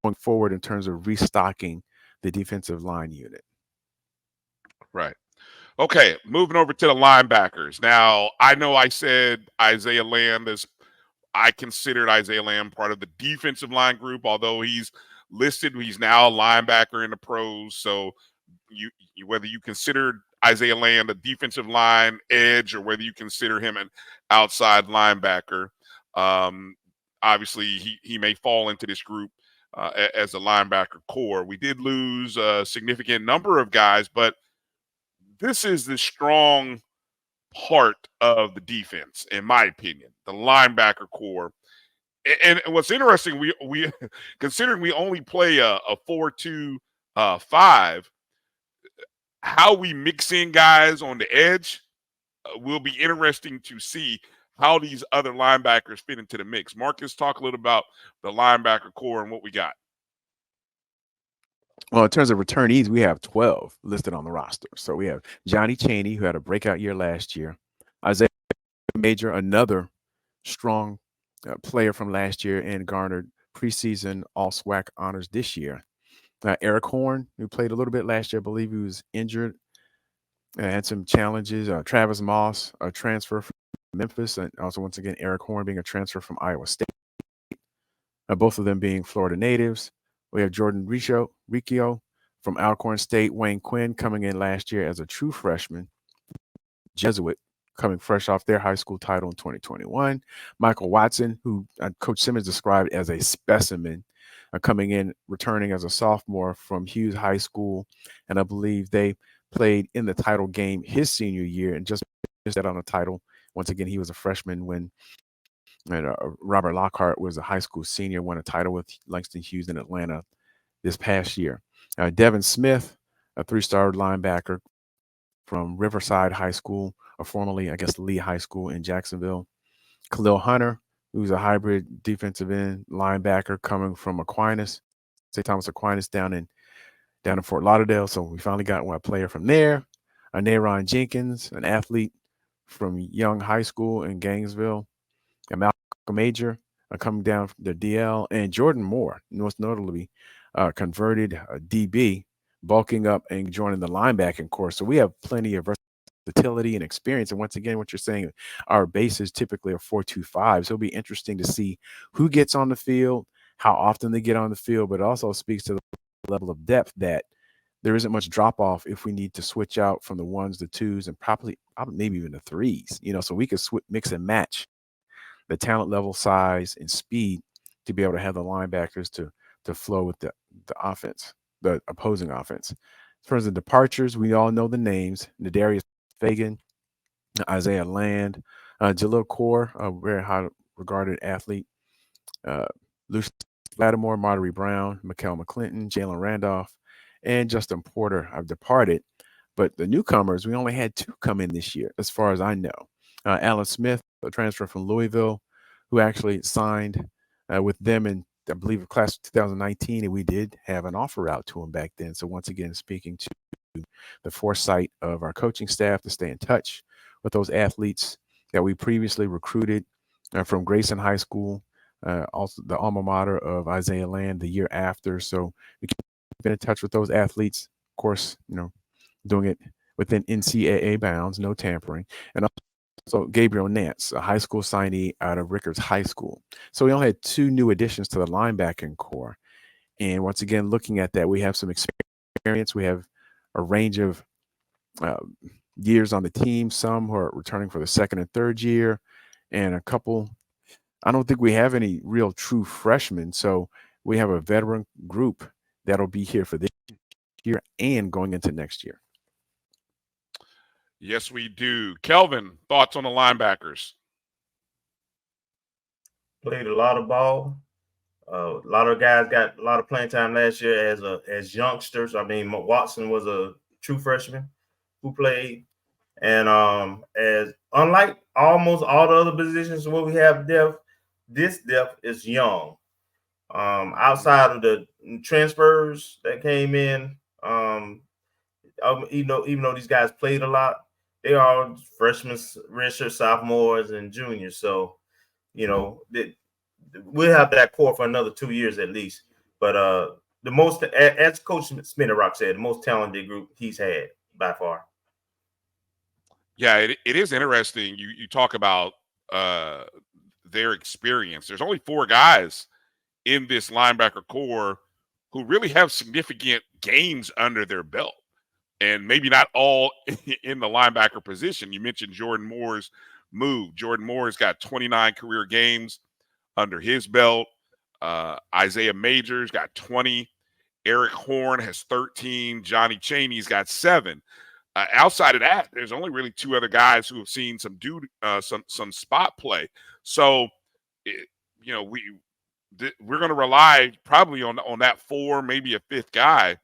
going forward in terms of restocking the defensive line unit. Right. Okay, moving over to the linebackers. Now, I know I said Isaiah Land I considered Isaiah Land part of the defensive line group, although he's listed, he's now a linebacker in the pros. So you whether you considered Isaiah Land a defensive line edge or whether you consider him an outside linebacker, obviously he may fall into this group as a linebacker core. We did lose a significant number of guys, but this is the strong part of the defense, in my opinion, the linebacker core. And what's interesting, we considering we only play a 4-2-5, how we mix in guys on the edge will be interesting to see how these other linebackers fit into the mix. Marcus, talk a little about the linebacker core and what we got. Well, in terms of returnees, we have 12 listed on the roster. So we have Johnny Chaney, who had a breakout year last year. Isaiah Major, another strong player from last year and garnered preseason All-SWAC honors this year. Eric Horn, who played a little bit last year, I believe he was injured, had some challenges. Travis Moss, a transfer from Memphis, and also, once again, Eric Horn being a transfer from Iowa State. Both of them being Florida natives. We have Jordan Riccio from Alcorn State. Wayne Quinn coming in last year as a true freshman. Jesuit coming fresh off their high school title in 2021. Michael Watson, who Coach Simmons described as a specimen, coming in, returning as a sophomore from Hughes High School. And I believe they played in the title game his senior year and just that on the title. Once again, he was a freshman when Robert Lockhart was a high school senior, won a title with Langston Hughes in Atlanta this past year. Devin Smith, a 3-star linebacker from Riverside High School, or formerly, I guess, Lee High School in Jacksonville. Khalil Hunter, who's a hybrid defensive end linebacker coming from Aquinas, St. Thomas Aquinas down in Fort Lauderdale. So we finally got one player from there. Nayron Jenkins, an athlete from Young High School in Gainesville. And Malcolm Major coming down from the DL. And Jordan Moore, most notably, converted DB, bulking up and joining the linebacking course. So we have plenty of versatility and experience. And once again, what you're saying, our bases typically are 4-2-5. So it'll be interesting to see who gets on the field, how often they get on the field, but it also speaks to the level of depth that there isn't much drop off if we need to switch out from the 1s, the 2s, and probably maybe even the 3s, so we could mix and match the talent level, size, and speed to be able to have the linebackers to flow with the offense, the opposing offense. As far as the departures, we all know the names: Nadarius Fagan, Isaiah Land, Jalil Kaur, a very high regarded athlete, Lucius Lattimore, Marjorie Brown, Mikael McClinton, Jalen Randolph, and Justin Porter have departed. But the newcomers, we only had 2 come in this year, as far as I know. Alan Smith, a transfer from Louisville, who actually signed with them in, I believe, class of 2019, and we did have an offer out to him back then. So once again, speaking to the foresight of our coaching staff to stay in touch with those athletes that we previously recruited from Grayson High School, also the alma mater of Isaiah Land the year after. So we keep in touch with those athletes, of course, doing it within NCAA bounds, no tampering. And also Gabriel Nance, a high school signee out of Rickards High School. So we only had 2 new additions to the linebacking core. And once again, looking at that, we have some experience. We have a range of years on the team, some who are returning for the 2nd and 3rd year, and a couple. I don't think we have any real true freshmen. So we have a veteran group that'll be here for this year and going into next year. Yes, we do. Kelvin, thoughts on the linebackers? Played a lot of ball. A lot of guys got a lot of playing time last year as youngsters. I mean, Watson was a true freshman who played, and as unlike almost all the other positions where we have depth, this depth is young. Outside of the transfers that came in, even though these guys played a lot, they are freshmen, redshirts, sophomores, and juniors. So, we'll have that core for another 2 years at least. But the most, as Coach Smitterock said, the most talented group he's had by far. Yeah, it is interesting. You talk about their experience. There's only 4 guys in this linebacker core who really have significant games under their belt, and maybe not all in the linebacker position. You mentioned Jordan Moore's move. Jordan Moore's got 29 career games under his belt. Isaiah Major's got 20. Eric Horn has 13. Johnny Chaney's got 7. Outside of that, there's only really 2 other guys who have seen some spot play. So, we're going to rely probably on that 4, maybe a 5th guy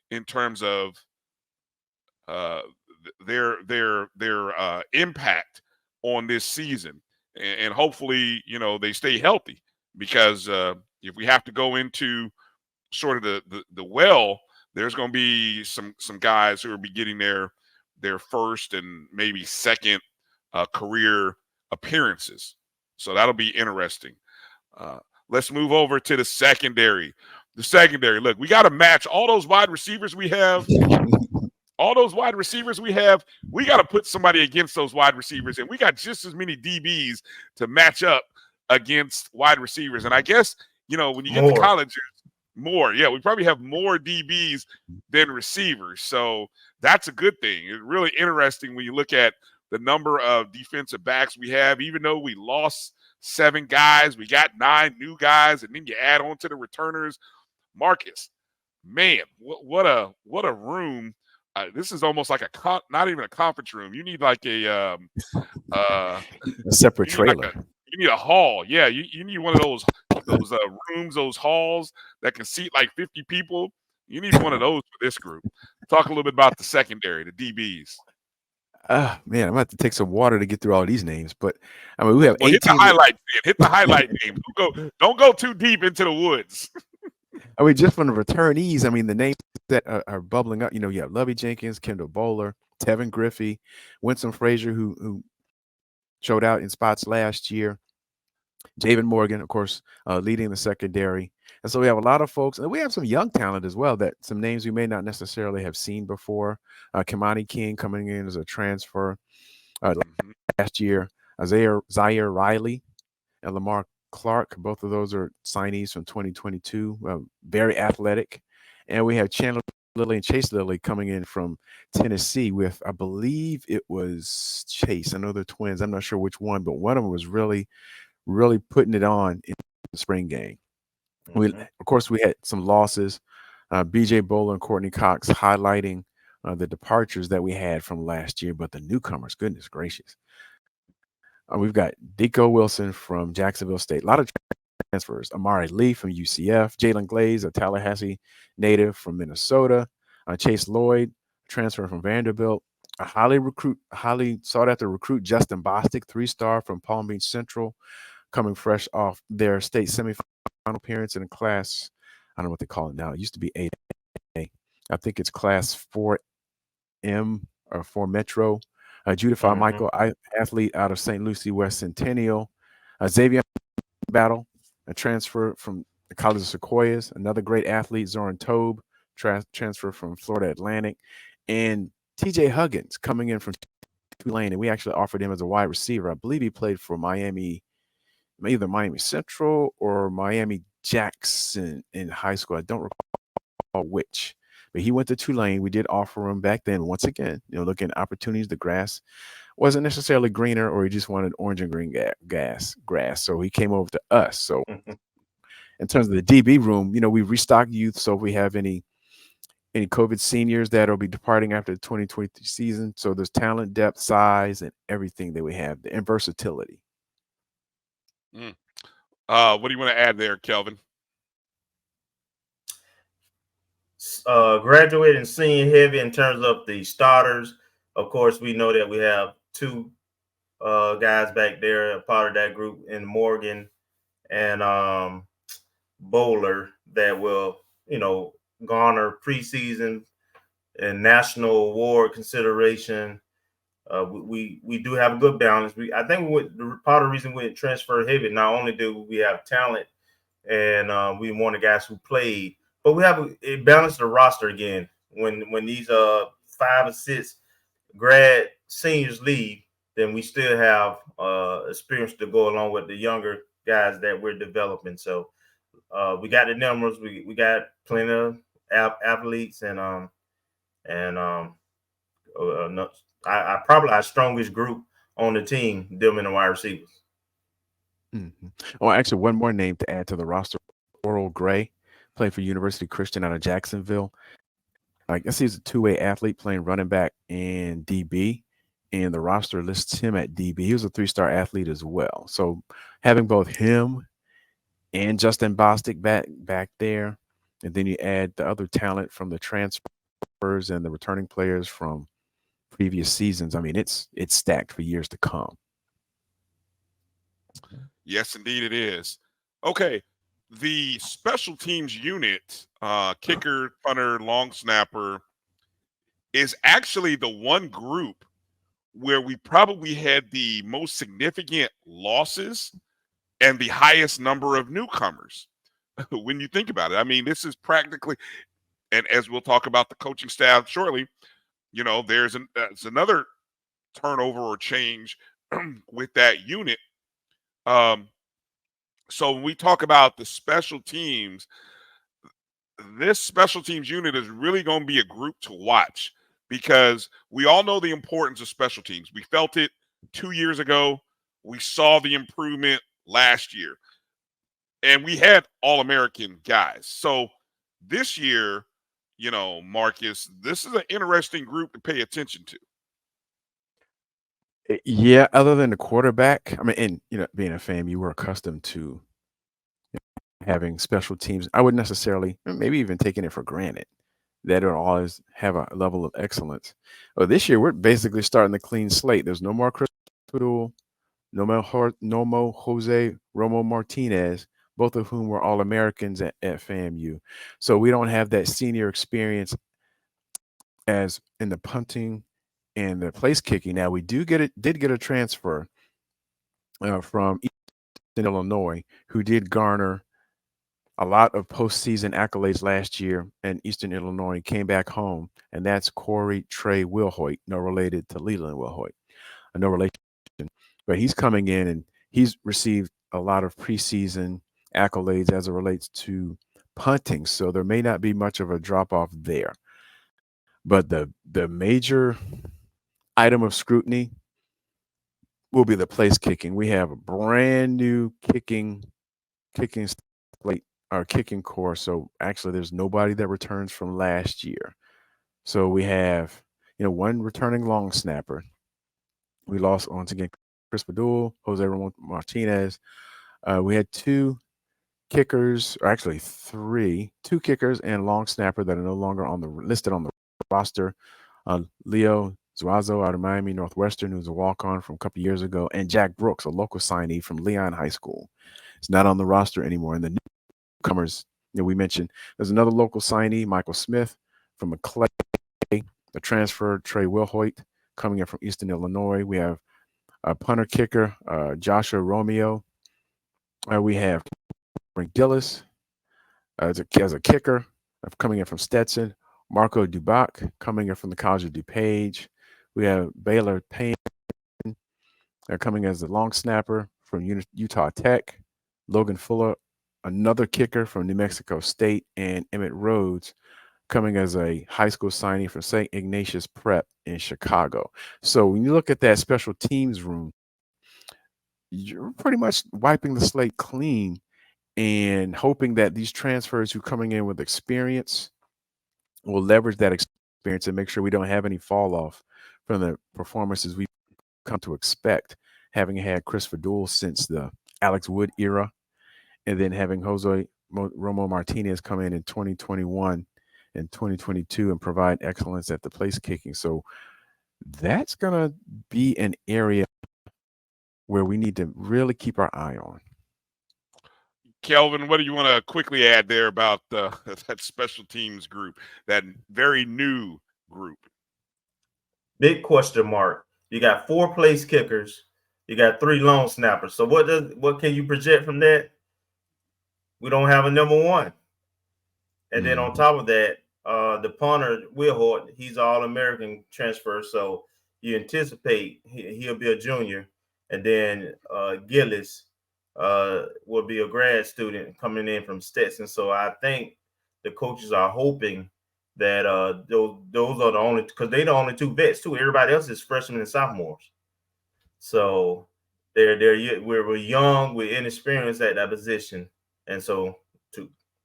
in terms of their impact on this season, and hopefully they stay healthy, because if we have to go into sort of the well, there's going to be some guys who will be getting their first and maybe second career appearances. So that'll be interesting. Let's move over to the secondary. Look, we got to match all those wide receivers we have. All those wide receivers we have, we got to put somebody against those wide receivers, and we got just as many DBs to match up against wide receivers. And I guess, when you get to college, more. Yeah, we probably have more DBs than receivers. So that's a good thing. It's really interesting when you look at the number of defensive backs we have. Even though we lost 7 guys, we got 9 new guys, and then you add on to the returners. Marcus, man, what a room this is almost like not even a conference room. You need like a separate you need like trailer. you need a hall. Yeah, you need one of those rooms, those halls that can seat like 50 people. You need one of those for this group. Talk a little bit about the secondary, the DBs. Man, I'm gonna have to take some water to get through all these names. But I mean, we have Well, hit the 18. highlight names. Hit the highlight names. Don't go too deep into the woods. I mean, just from the returnees, I mean, the names that are bubbling up, you have Lovey Jenkins, Kendall Bowler, Tevin Griffey, Winston Frazier, who showed out in spots last year, Javen Morgan, of course, leading the secondary. And so we have a lot of folks, and we have some young talent as well, that some names we may not necessarily have seen before. Kimani King coming in as a transfer last year, Zaire Riley and Lamar Clark. Both of those are signees from 2022, very athletic. And we have Chandler Lilly and Chase Lilly coming in from Tennessee with, I believe it was Chase. I know they're twins. I'm not sure which one, but one of them was really, really putting it on in the spring game. Of course, we had some losses. BJ Bowler and Courtney Cox highlighting the departures that we had from last year, but the newcomers, goodness gracious. We've got Deco Wilson from Jacksonville State. A lot of transfers. Amari Lee from UCF. Jalen Glaze, a Tallahassee native from Minnesota. Chase Lloyd, transfer from Vanderbilt. A highly sought after recruit, Justin Bostic, 3-star from Palm Beach Central, coming fresh off their state semifinal appearance in a class. I don't know what they call it now. It used to be 8A. I think it's class 4M or 4 Metro. Judify Michael, athlete out of St. Lucie West Centennial. Xavier Battle, a transfer from the College of Sequoias. Another great athlete, Zoran Tobe, transfer from Florida Atlantic. And TJ Huggins coming in from Tulane. And we actually offered him as a wide receiver. I believe he played for Miami, either Miami Central or Miami Jackson in high school. I don't recall which. But he went to Tulane. We did offer him back then. Once again, looking at opportunities. The grass wasn't necessarily greener, or he just wanted orange and green grass. So he came over to us. So in terms of the DB room, we restocked youth. So if we have any COVID seniors that will be departing after the 2023 season, so there's talent, depth, size, and everything that we have, and versatility. What do you want to add there, Kelvin? Graduating senior heavy in terms of the starters. Of course, we know that we have 2 guys back there, a part of that group, in Morgan and Bowler, that will, garner preseason and national award consideration. We do have a good balance. I think part of the reason we transfer heavy, not only do we have talent and we want the guys who played, but we have it balanced the roster again. When these 5 or 6 grad seniors leave, then we still have experience to go along with the younger guys that we're developing. So we got the numbers. We got plenty of athletes and probably our strongest group on the team, them and the wide receivers. Oh, actually, one more name to add to the roster: Oral Gray, playing for University Christian out of Jacksonville. I guess he's a 2-way athlete playing running back and DB, and the roster lists him at DB. He was a 3-star athlete as well. So having both him and Justin Bostic back there, and then you add the other talent from the transfers and the returning players from previous seasons. I mean, it's stacked for years to come. Yes, indeed it is. Okay, the special teams unit, kicker, punter, long snapper, is actually the one group where we probably had the most significant losses and the highest number of newcomers. When you think about it, I mean, this is practically, and as we'll talk about the coaching staff shortly, there's another turnover or change with that unit. So when we talk about the special teams, this special teams unit is really going to be a group to watch, because we all know the importance of special teams. We felt it 2 years ago. We saw the improvement last year, and we had All-American guys. So this year, Marcus, this is an interesting group to pay attention to. Yeah, other than the quarterback, I mean, and being a fan, you were accustomed to having special teams. I wouldn't necessarily, maybe even taking it for granted that it'll always have a level of excellence. Well, this year we're basically starting a clean slate. There's no more Chris Padul, no more Jose Romo Martinez, both of whom were All-Americans at FAMU. So we don't have that senior experience as in the punting and the place kicking. Now we did get a transfer from Eastern Illinois who did garner a lot of postseason accolades last year in Eastern Illinois, came back home, and that's Corey Trey Wilhoit, no related to Leland Wilhoit, no relation. But he's coming in and he's received a lot of preseason accolades as it relates to punting. So there may not be much of a drop off there. But the major item of scrutiny will be the place kicking. We have a brand new kicking slate, our kicking core. So actually there's nobody that returns from last year. So we have, one returning long snapper. We lost once again Chris Padul, Jose Ramon Martinez. We had two kickers, or actually two kickers and long snapper that are no longer listed on the roster. Leo Zuazo out of Miami Northwestern, who's a walk-on from a couple years ago, and Jack Brooks, a local signee from Leon High School. It's not on the roster anymore. And the newcomers, we mentioned, there's another local signee, Michael Smith from McClay, the transfer, Trey Wilhoit, coming in from Eastern Illinois. We have a punter kicker, Joshua Romeo. We have Frank Gillis as a kicker coming in from Stetson. Marco Dubac coming in from the College of DuPage. We have Baylor Payne coming as the long snapper from Utah Tech. Logan Fuller, another kicker from New Mexico State, and Emmett Rhodes coming as a high school signee from St. Ignatius Prep in Chicago. So when you look at that special teams room, you're pretty much wiping the slate clean and hoping that these transfers who are coming in with experience will leverage that experience and make sure we don't have any fall off from the performances we've come to expect, having had Chris Padul since the Alex Wood era, and then having Jose Romo Martinez come in 2021 and 2022 and provide excellence at the place kicking. So that's going to be an area where we need to really keep our eye on. Kelvin, what do you want to quickly add there about that special teams group, that very new group? Big question mark. You got 4 place kickers. You got 3 long snappers. So what can you project from that? We don't have a number 1. And then on top of that, the punter, Wilhoit, he's All-American transfer. So you anticipate he'll be a junior. And then Gillis will be a grad student coming in from Stetson. So I think the coaches are hoping that those are the only, because they're the only 2 vets too. Everybody else is freshmen and sophomores. So we're young, we're inexperienced at that position, and so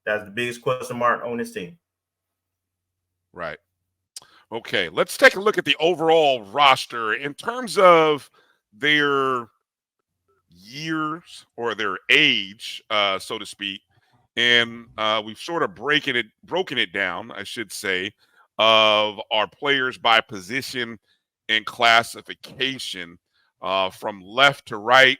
that's the biggest question mark on this team. Right. Okay, let's take a look at the overall roster in terms of their years or their age, so to speak. And we've sort of broken it down, I should say, of our players by position and classification. From left to right,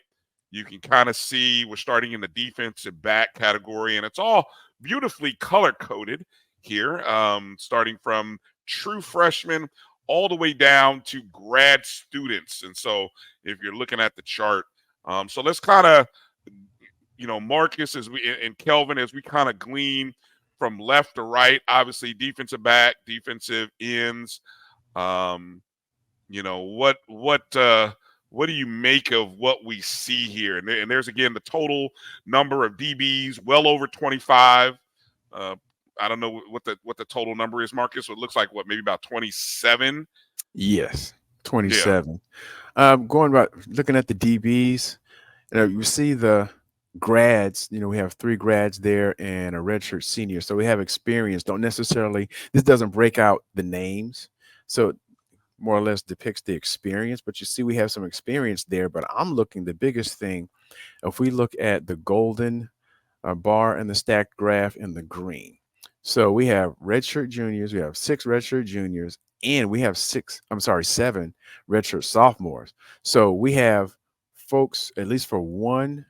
you can kind of see we're starting in the defensive back category, and it's all beautifully color-coded here, starting from true freshmen all the way down to grad students. And so if you're looking at the chart, so let's kind of, Marcus and Kelvin, as we kind of glean from left to right, obviously defensive back, defensive ends, what do you make of what we see here? And there's, again, the total number of DBs, well over 25. I don't know what the total number is, Marcus. So it looks like maybe about 27. Yes, 27. Yeah. Looking at the DBs, you see the grads, we have 3 grads there and a redshirt senior. So we have experience. Don't necessarily, this doesn't break out the names. So it more or less depicts the experience, but you see we have some experience there. But I'm looking, the biggest thing, if we look at the golden bar and the stacked graph in the green. So we have redshirt juniors, we have 6 redshirt juniors, and we have 7 redshirt sophomores. So we have folks, at least for 1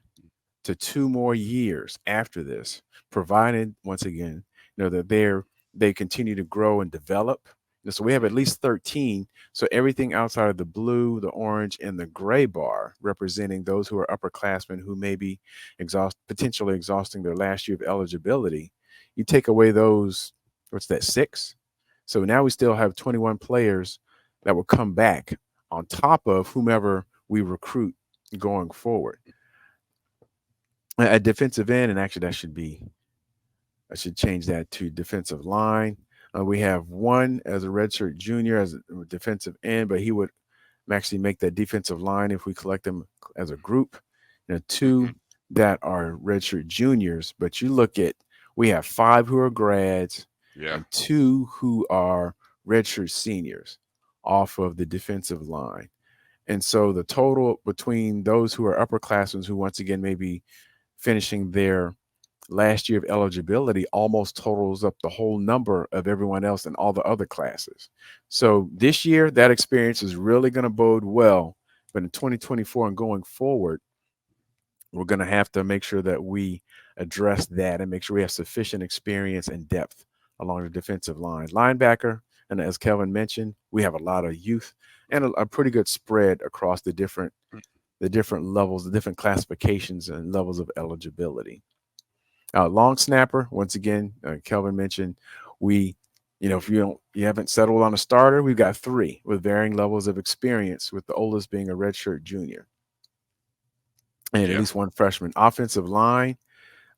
to 2 more years after this, provided once again, that they continue to grow and develop. So we have at least 13. So everything outside of the blue, the orange, and the gray bar representing those who are upperclassmen who may be potentially exhausting their last year of eligibility. You take away those, what's that, 6? So now we still have 21 players that will come back on top of whomever we recruit going forward. At defensive end, and actually I should change that to defensive line. We have 1 as a redshirt junior as a defensive end, but he would actually make that defensive line if we collect them as a group. 2 that are redshirt juniors, but you look at, we have 5 who are grads and 2 who are redshirt seniors off of the defensive line. And so the total between those who are upperclassmen who once again may be finishing their last year of eligibility almost totals up the whole number of everyone else in all the other classes. So this year, that experience is really going to bode well. But in 2024 and going forward, we're going to have to make sure that we address that and make sure we have sufficient experience and depth along the defensive line. Linebacker, and as Kelvin mentioned, we have a lot of youth and a pretty good spread across the different levels, the different classifications and levels of eligibility. Long snapper, once again, Kelvin mentioned, if you haven't settled on a starter, we've got 3 with varying levels of experience, with the oldest being a redshirt junior and at least 1 freshman. Offensive line,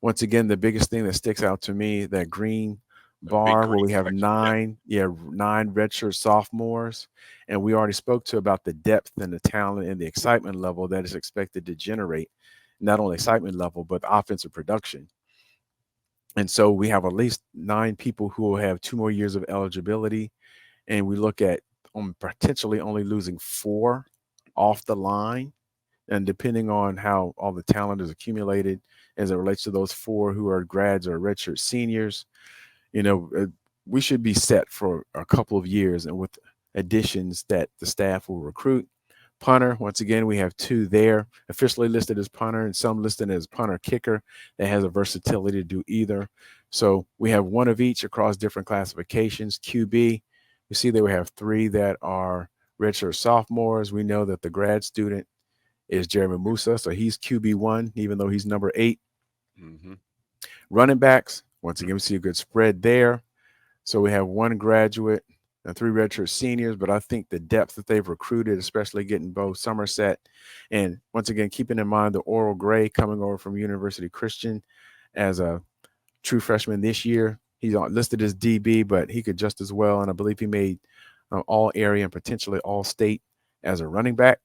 once again, the biggest thing that sticks out to me, that green bar where we have 9 redshirt sophomores, and we already spoke to about the depth and the talent and the excitement level that is expected to generate not only excitement level but offensive production. And so we have at least 9 people who will have 2 more years of eligibility, and we look at potentially only losing 4 off the line, and depending on how all the talent is accumulated as it relates to those 4 who are grads or redshirt seniors, we should be set for a couple of years, and with additions that the staff will recruit. Punter, once again, we have 2 there officially listed as punter and some listed as punter kicker that has a versatility to do either. So we have 1 of each across different classifications. QB, we see that we have 3 that are redshirt sophomores. We know that the grad student is Jeremy Musa, so he's QB1, even though he's number 8. Running backs, once again, we see a good spread there. So we have 1 graduate and 3 redshirt seniors, but I think the depth that they've recruited, especially getting Bo Somerset, and once again, keeping in mind the Oral Gray coming over from University Christian as a true freshman this year. He's listed as DB, but he could just as well, and I believe he made all area and potentially all state as a running back.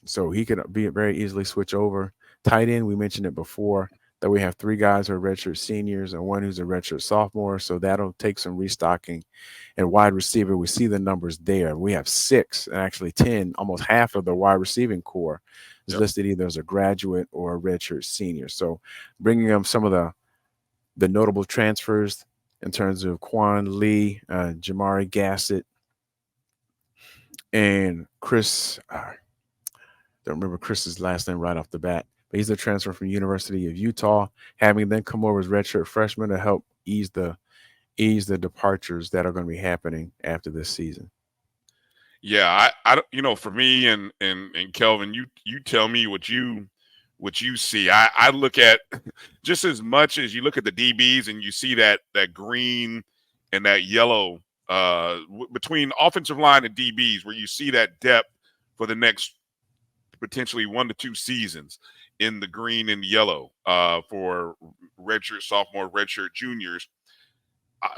So he could be very easily switch over. Tight end, we mentioned it before, that we have 3 guys who are redshirt seniors and 1 who's a redshirt sophomore. So that'll take some restocking. And wide receiver, we see the numbers there. We have 6 and actually 10, almost half of the wide receiving core is listed either as a graduate or a redshirt senior. So bringing them some of the notable transfers in terms of Quan Lee, Jamari Gassett, and Chris. Don't remember Chris's last name right off the bat, but he's a transfer from University of Utah, having them come over as redshirt freshmen to help ease the departures that are going to be happening after this season. Yeah, I for me and Kelvin, you tell me what you see. I look at just as much as you look at the DBs and you see that green and that yellow between offensive line and DBs, where you see that depth for the next potentially 1 to 2 seasons in the green and yellow for redshirt sophomore, redshirt juniors.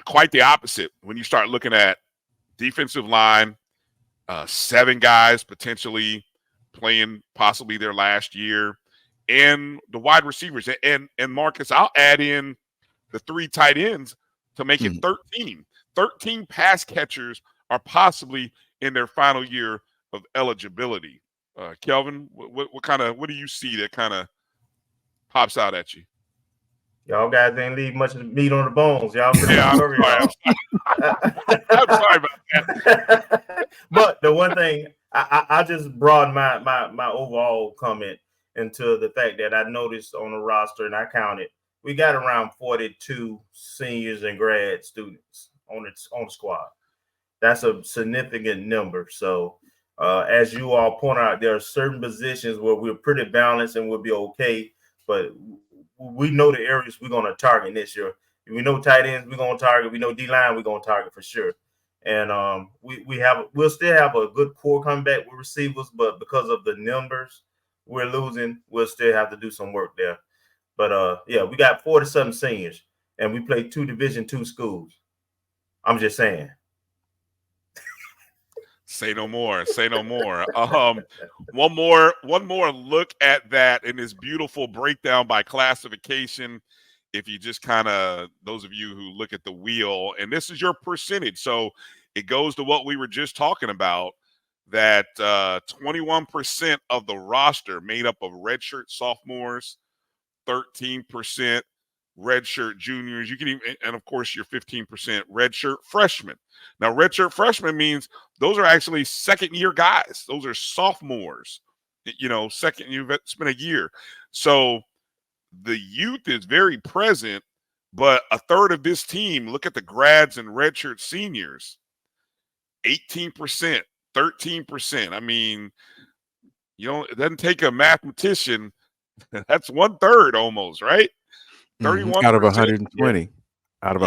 Quite the opposite when you start looking at defensive line, 7 guys potentially playing possibly their last year, and the wide receivers. And Marcus, I'll add in the 3 tight ends to make it 13. 13 pass catchers are possibly in their final year of eligibility. Kelvin, what do you see that kind of pops out at you? Y'all guys ain't leave much meat on the bones. Y'all pretty Yeah, much cover y'all. I'm sorry about that. But the one thing I just broadened my overall comment into the fact that I noticed on the roster, and I counted, we got around 42 seniors and grad students on the squad. That's a significant number. So as you all point out, there are certain positions where we're pretty balanced and we'll be okay, but we know the areas we're going to target this year. We know tight ends we're going to target. We know D-line we're going to target for sure. And we'll still have a good core coming back with receivers, but because of the numbers we're losing, we'll still have to do some work there. But yeah, we got 47 seniors, and we play 2 Division II schools. I'm just saying. Say no more. Say no more. One more look at that in this beautiful breakdown by classification. If you just kind of, those of you who look at the wheel, and this is your percentage. So it goes to what we were just talking about, that 21% of the roster made up of redshirt sophomores, 13% redshirt juniors. You can even, and of course, your 15% redshirt freshmen. Now, redshirt freshman means those are actually second-year guys. Those are sophomores, second year, spent a year. So the youth is very present, but a third of this team, look at the grads and redshirt seniors, 18%, 13%. I mean, it doesn't take a mathematician. That's 1/3 almost, right? 31% out of 120. Yeah. Out of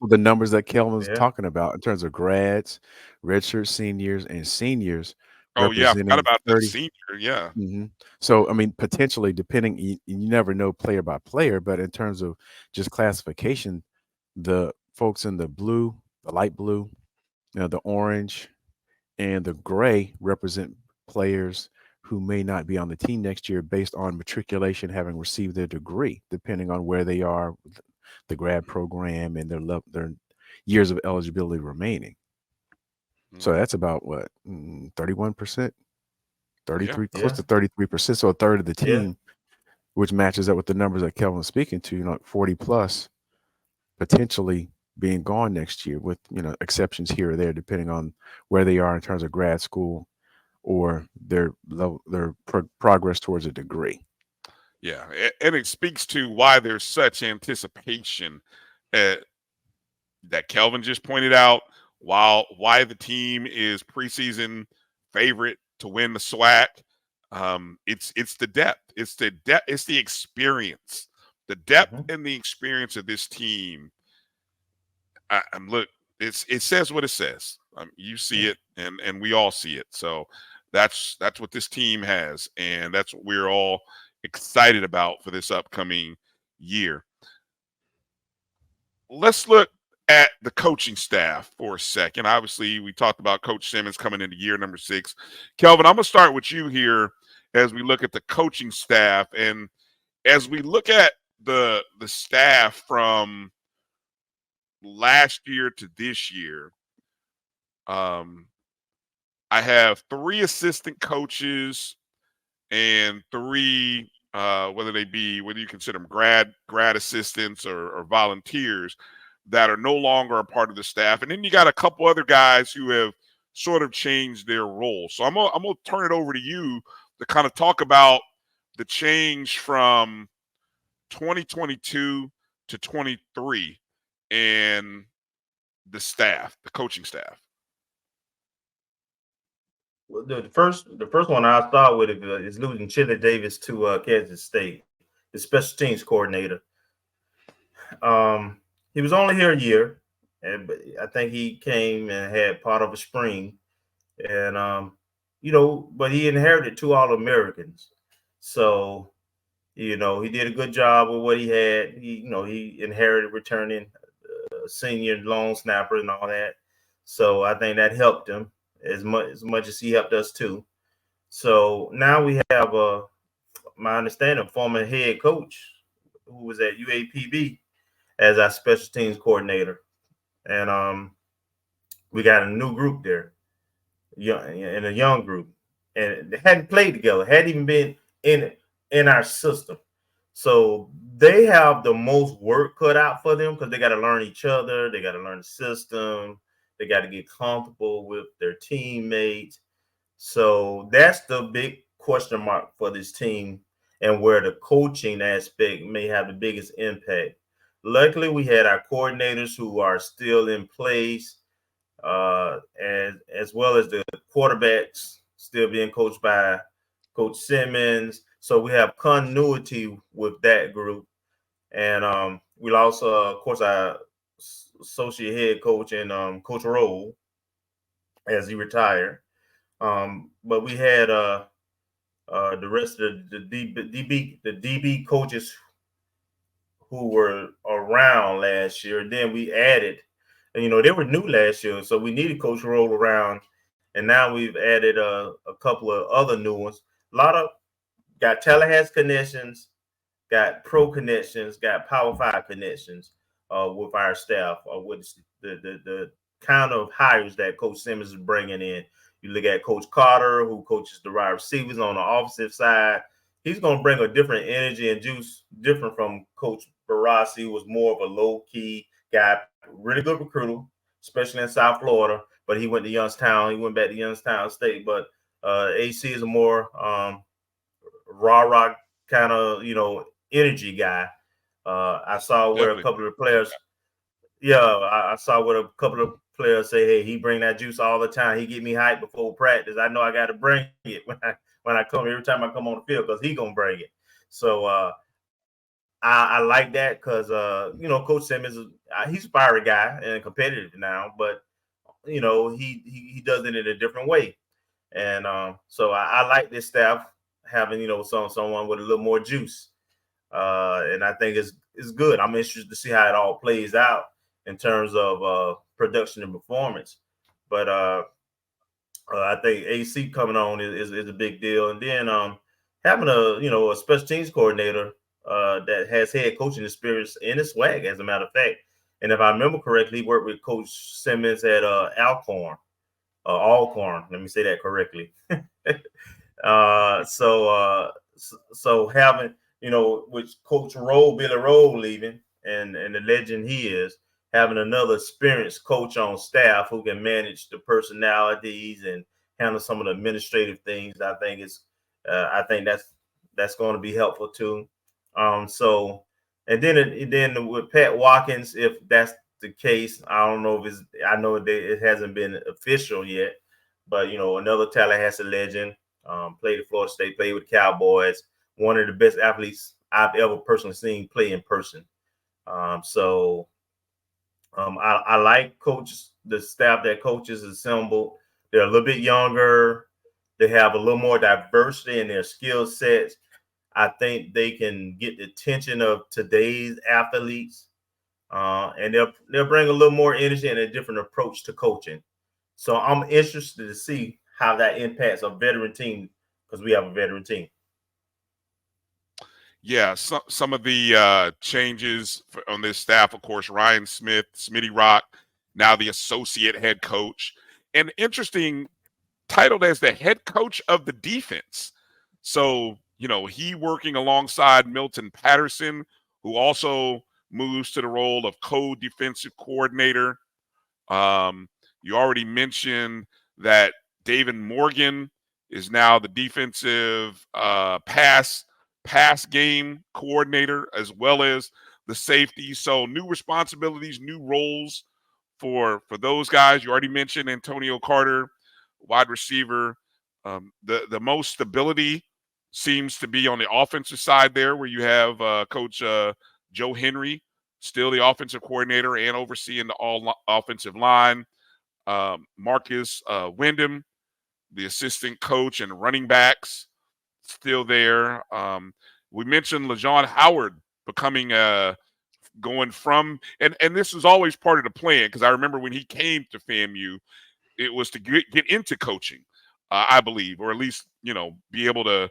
the numbers that Kelvin's talking about in terms of grads, redshirt seniors, and seniors. Oh yeah, I forgot about the senior. Yeah. So I mean, potentially, depending, you never know player by player, but in terms of just classification, the folks in the blue, the light blue, the orange, and the gray represent players who may not be on the team next year based on matriculation, having received their degree, depending on where they are, the grad program, and their years of eligibility remaining. So that's about what, 31%, 33, close to 33%. So a third of the team, which matches up with the numbers that Kelvin was speaking to, 40 plus potentially being gone next year, with exceptions here or there, depending on where they are in terms of grad school or their progress towards a degree. Yeah, and it speaks to why there's such anticipation that Kelvin just pointed out. Why the team is preseason favorite to win the SWAC. It's the depth. It's the experience. The depth and the experience of this team. Look, it says what it says. You see it, and we all see it. So that's what this team has, and that's what we're all excited about for this upcoming year. Let's look at the coaching staff for a second. Obviously, we talked about Coach Simmons coming into year number 6. Kelvin, I'm going to start with you here as we look at the coaching staff, and as we look at the staff from last year to this year. I have 3 assistant coaches and 3, whether you consider them grad assistants or volunteers, that are no longer a part of the staff. And then you got a couple other guys who have sort of changed their role. So I'm gonna turn it over to you to kind of talk about the change from 2022 to 23 and the coaching staff. Well, the first one I'll start with is losing Chili Davis to Kansas State, the special teams coordinator. He was only here a year, and I think he came and had part of a spring, and but he inherited 2 All-Americans, so he did a good job with what he had. He inherited returning senior long snapper and all that, so I think that helped him as much as he helped us too. So now we have my understanding, former head coach who was at UAPB as our special teams coordinator, and we got a new group there, in a young group, and they hadn't played together, hadn't even been in our system. So they have the most work cut out for them because they got to learn each other, they got to learn the system, they got to get comfortable with their teammates. So that's the big question mark for this team and where the coaching aspect may have the biggest impact. Luckily, we had our coordinators who are still in place, as well as the quarterbacks still being coached by Coach Simmons. So we have continuity with that group. And we also, of course, our associate head coach and Coach Roll as he retired. But we had the rest of the DB coaches who were around last year. And then we added, and they were new last year, so we needed Coach Roll around. And now we've added a couple of other new ones. A lot of got Tallahassee connections, got pro connections, got Power 5 connections with our staff, with the kind of hires that Coach Simmons is bringing in. You look at Coach Carter, who coaches the wide receivers on the offensive side. He's going to bring a different energy and juice, different from Coach Barassi, who was more of a low-key guy, really good recruiter, especially in South Florida. But he went to Youngstown. He went back to Youngstown State. But AC is a more rah-rah kind of, energy guy. I saw where a couple of players, I saw where a couple of players say, "Hey, he bring that juice all the time. He get me hyped before practice. I know I got to bring it when I come every time I come on the field because he gonna bring it." So I like that because Coach Simmons, he's a fiery guy and competitive now, but he does it in a different way, and so I like this staff having someone with a little more juice, and I think it's good. I'm interested to see how it all plays out in terms of production and performance, but I think AC coming on is a big deal, and then having a special teams coordinator that has head coaching experience in his swag, as a matter of fact. And if I remember correctly, he worked with Coach Simmons at Alcorn. Let me say that correctly. So having, with Coach Billy Rowe leaving and the legend he is, having another experienced coach on staff who can manage the personalities and handle some of the administrative things, I think that's going to be helpful too. And then with Pat Watkins, if that's the case, I don't know if I know it hasn't been official yet, but another Tallahassee legend, played at Florida State, played with the Cowboys, one of the best athletes I've ever personally seen play in person. I like the staff that coaches assembled. They're a little bit younger. They have a little more diversity in their skill sets. I think they can get the attention of today's athletes, and they'll bring a little more energy and a different approach to coaching. So I'm interested to see how that impacts a veteran team, because we have a veteran team. Yeah, some of the changes on this staff, of course, Ryan Smith, Smitty Rock, now the associate head coach, and interesting, titled as the head coach of the defense. So, he working alongside Milton Patterson, who also moves to the role of co-defensive coordinator. You already mentioned that David Morgan is now the defensive pass game coordinator, as well as the safety. So new responsibilities, new roles for those guys. You already mentioned Antonio Carter, wide receiver. The most stability seems to be on the offensive side there, where you have Coach Joe Henry, still the offensive coordinator and overseeing the all offensive line. Marcus Wyndham, the assistant coach and running backs, still there. We mentioned LaJohn Howard becoming going from, and this was always part of the plan, because I remember when he came to FAMU, it was to get into coaching, I believe, or at least be able to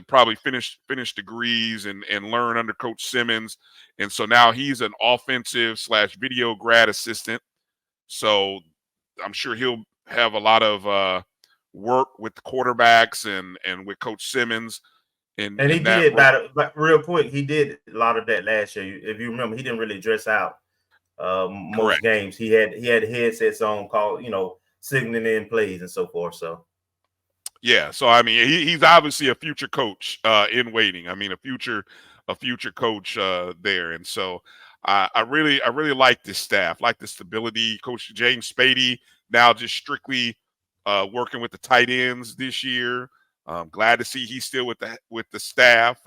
probably finish degrees and learn under Coach Simmons. And so now he's an offensive/video grad assistant. So I'm sure he'll have a lot of work with the quarterbacks and with Coach Simmons. And he did but real quick. He did a lot of that last year. If you remember, he didn't really dress out most games. He had headsets on, signaling in plays and so forth. So. Yeah, so I mean, he's obviously a future coach in waiting. I mean, a future coach there, and so I really like this staff, like the stability. Coach James Spady now just strictly working with the tight ends this year. Glad to see he's still with the staff.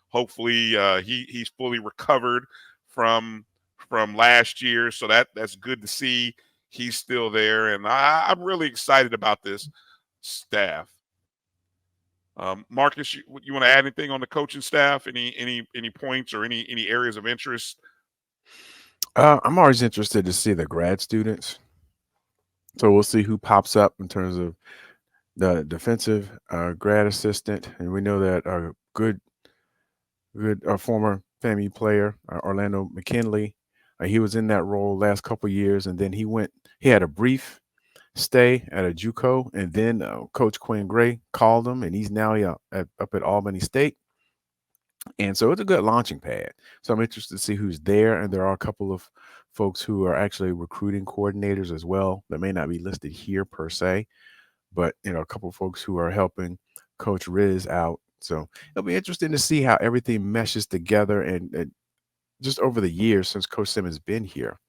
Hopefully, he's fully recovered from last year, so that's good to see. He's still there, and I'm really excited about this staff. Marcus, you want to add anything on the coaching staff? Any points or any areas of interest? I'm always interested to see the grad students. So we'll see who pops up in terms of the defensive grad assistant, and we know that a good former FAMU player, Orlando McKinley, he was in that role last couple of years, and then he had a brief stay at a JUCO, and then Coach Quinn Gray called him, and he's now up at Albany State. And so it's a good launching pad. So I'm interested to see who's there, and there are a couple of folks who are actually recruiting coordinators as well that may not be listed here per se, but a couple of folks who are helping Coach Riz out. So it'll be interesting to see how everything meshes together, and just over the years since Coach Simmons has been here,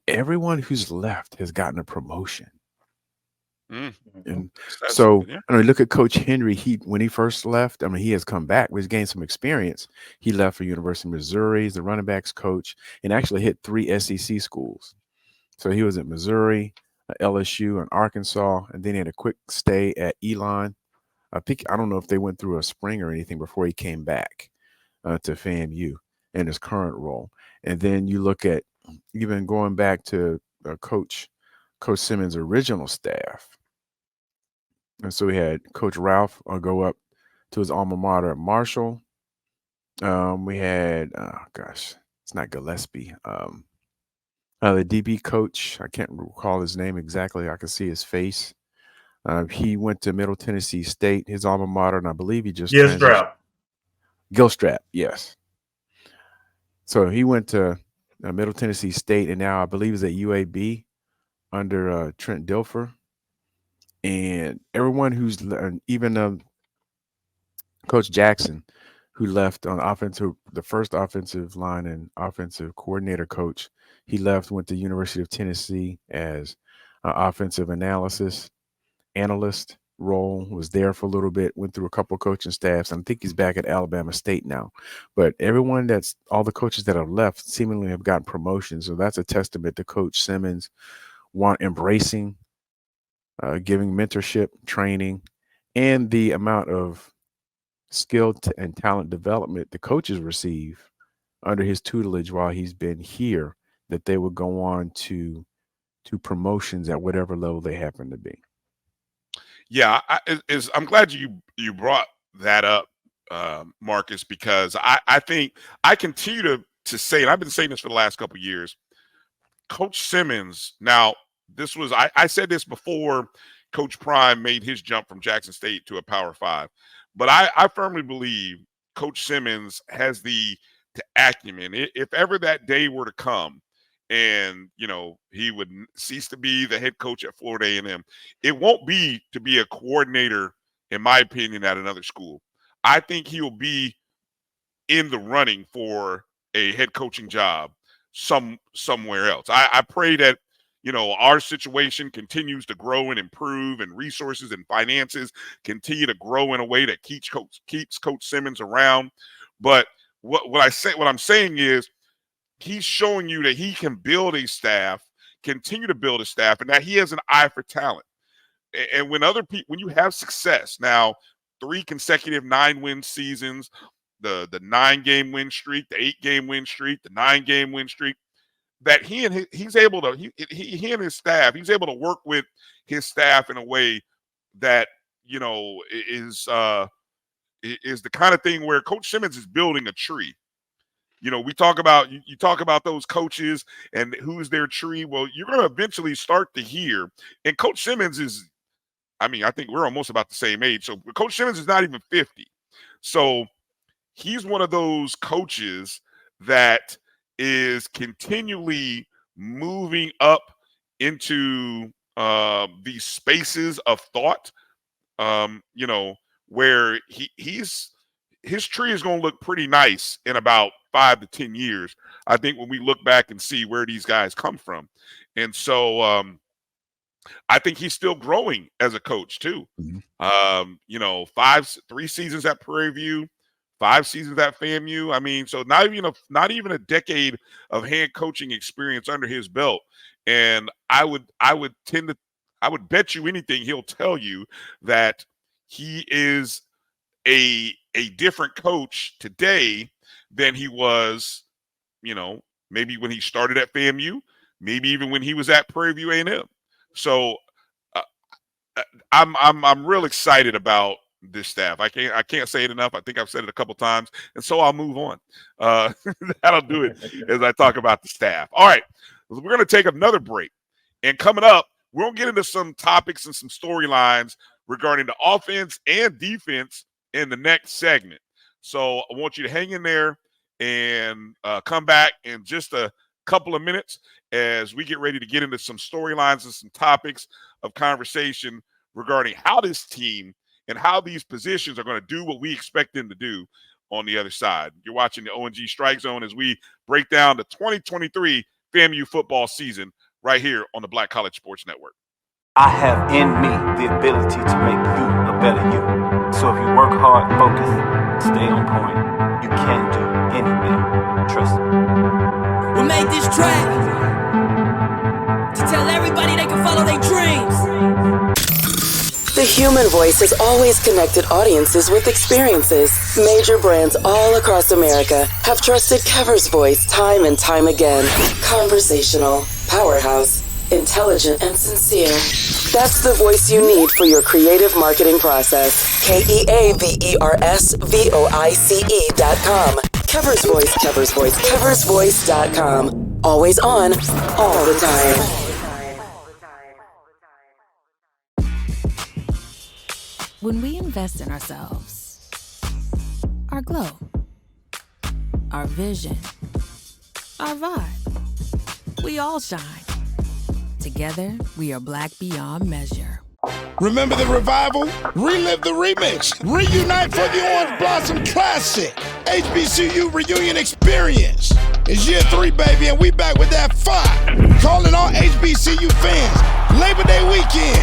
everyone who's left has gotten a promotion. And so look at Coach Henry. When he first left, I mean, he has come back. He's gained some experience. He left for University of Missouri. He's the running backs coach and actually hit 3 SEC schools. So he was at Missouri, LSU, and Arkansas, and then he had a quick stay at Elon. I don't know if they went through a spring or anything before he came back to FAMU in his current role. And then you look at even going back to Coach Simmons' original staff. And so we had Coach Ralph go up to his alma mater at Marshall. We had, it's not Gillespie. The DB coach, I can't recall his name exactly. I can see his face. He went to Middle Tennessee State, his alma mater, and I believe he just Gilstrap, yes. So he went to Middle Tennessee State, and now I believe he's at UAB under Trent Dilfer. And everyone who's even Coach Jackson, who left on the first offensive line and offensive coordinator coach, he left, went to University of Tennessee as an offensive analyst role, was there for a little bit, went through a couple of coaching staffs, and I think he's back at Alabama State now. But all the coaches that have left seemingly have gotten promotions. So that's a testament to Coach Simmons embracing, giving mentorship, training, and the amount of skill and talent development the coaches receive under his tutelage while he's been here, that they would go on to promotions at whatever level they happen to be. Yeah, I'm glad you brought that up, Marcus, because I think I continue to say, and I've been saying this for the last couple of years, Coach Simmons. Now, I said this before Coach Prime made his jump from Jackson State to a Power 5, but I firmly believe Coach Simmons has the acumen. If ever that day were to come, and he would cease to be the head coach at Florida A&M, it won't be to be a coordinator, in my opinion, at another school. I think he will be in the running for a head coaching job somewhere else. I pray that our situation continues to grow and improve, and resources and finances continue to grow in a way that keeps Coach Simmons around. But what I'm saying is, he's showing you that he can build a staff, continue to build a staff, and that he has an eye for talent. And when you have success, now 3 consecutive 9-win seasons, the 9-game win streak, the 8-game win streak, the 9-game win streak, that he and his staff, he's able to work with his staff in a way that is is the kind of thing where Coach Simmons is building a tree. You know, we talk about you talk about those coaches and who's their tree. Well, you're going to eventually start to hear. And Coach Simmons is, I mean, I think we're almost about the same age. So Coach Simmons is not even 50. So he's one of those coaches that is continually moving up into these spaces of thought. You know, where his tree is going to look pretty nice in about 5 to 10 years. I think when we look back and see where these guys come from. And so I think he's still growing as a coach too. Mhm. You know, 3 seasons at Prairie View, 5 seasons at FAMU. I mean, so not even a decade of head coaching experience under his belt. And I would bet you anything he'll tell you that he is a different coach today than he was, you know, maybe when he started at FAMU, maybe even when he was at Prairie View A&M. So I'm real excited about this staff. I can't say it enough. I think I've said it a couple times, and so I'll move on. That'll do it as I talk about the staff. All right, we're going to take another break, and coming up, we're going to get into some topics and some storylines regarding the offense and defense in the next segment. So I want you to hang in there and come back in just a couple of minutes as we get ready to get into some storylines and some topics of conversation regarding how this team and how these positions are going to do what we expect them to do on the other side. You're watching the O&G StrikeZone as we break down the 2023 FAMU football season right here on the Black College Sports Network. I have in me the ability to make you a better you. So if you work hard, focus, stay on point, you can do anything. Trust me. We made this track to tell everybody they can follow their dreams. The human voice has always connected audiences with experiences. Major brands all across America have trusted Kever's voice time and time again. Conversational, powerhouse, intelligent, and sincere. That's the voice you need for your creative marketing process. KEAVERSVOICE.com. Kever's Voice, Kever's Voice, KeversVoice.com. Always on, all the time. When we invest in ourselves, our glow, our vision, our vibe, we all shine. Together, we are black beyond measure. Remember the revival? Relive the remix. Reunite for the Orange Blossom Classic. HBCU Reunion Experience. It's year 3, baby, and we back with that fire. Calling all HBCU fans. Labor Day weekend.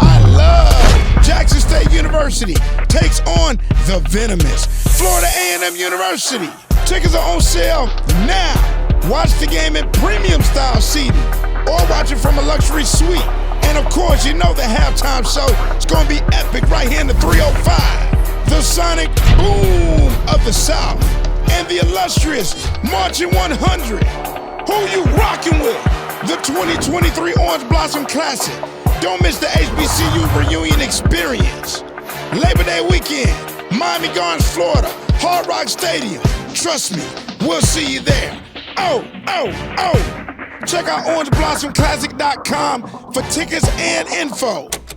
I love Jackson State University takes on the venomous Florida A&M University. Tickets are on sale now. Watch the game in premium style seating or watch it from a luxury suite. And of course, you know the halftime show is going to be epic right here in the 305. The sonic boom of the South and the illustrious Marching 100. Who you rocking with? The 2023 Orange Blossom Classic. Don't miss the HBCU Reunion Experience. Labor Day weekend, Miami Gardens, Florida, Hard Rock Stadium. Trust me, we'll see you there. Oh. Check out OrangeBlossomClassic.com for tickets and info.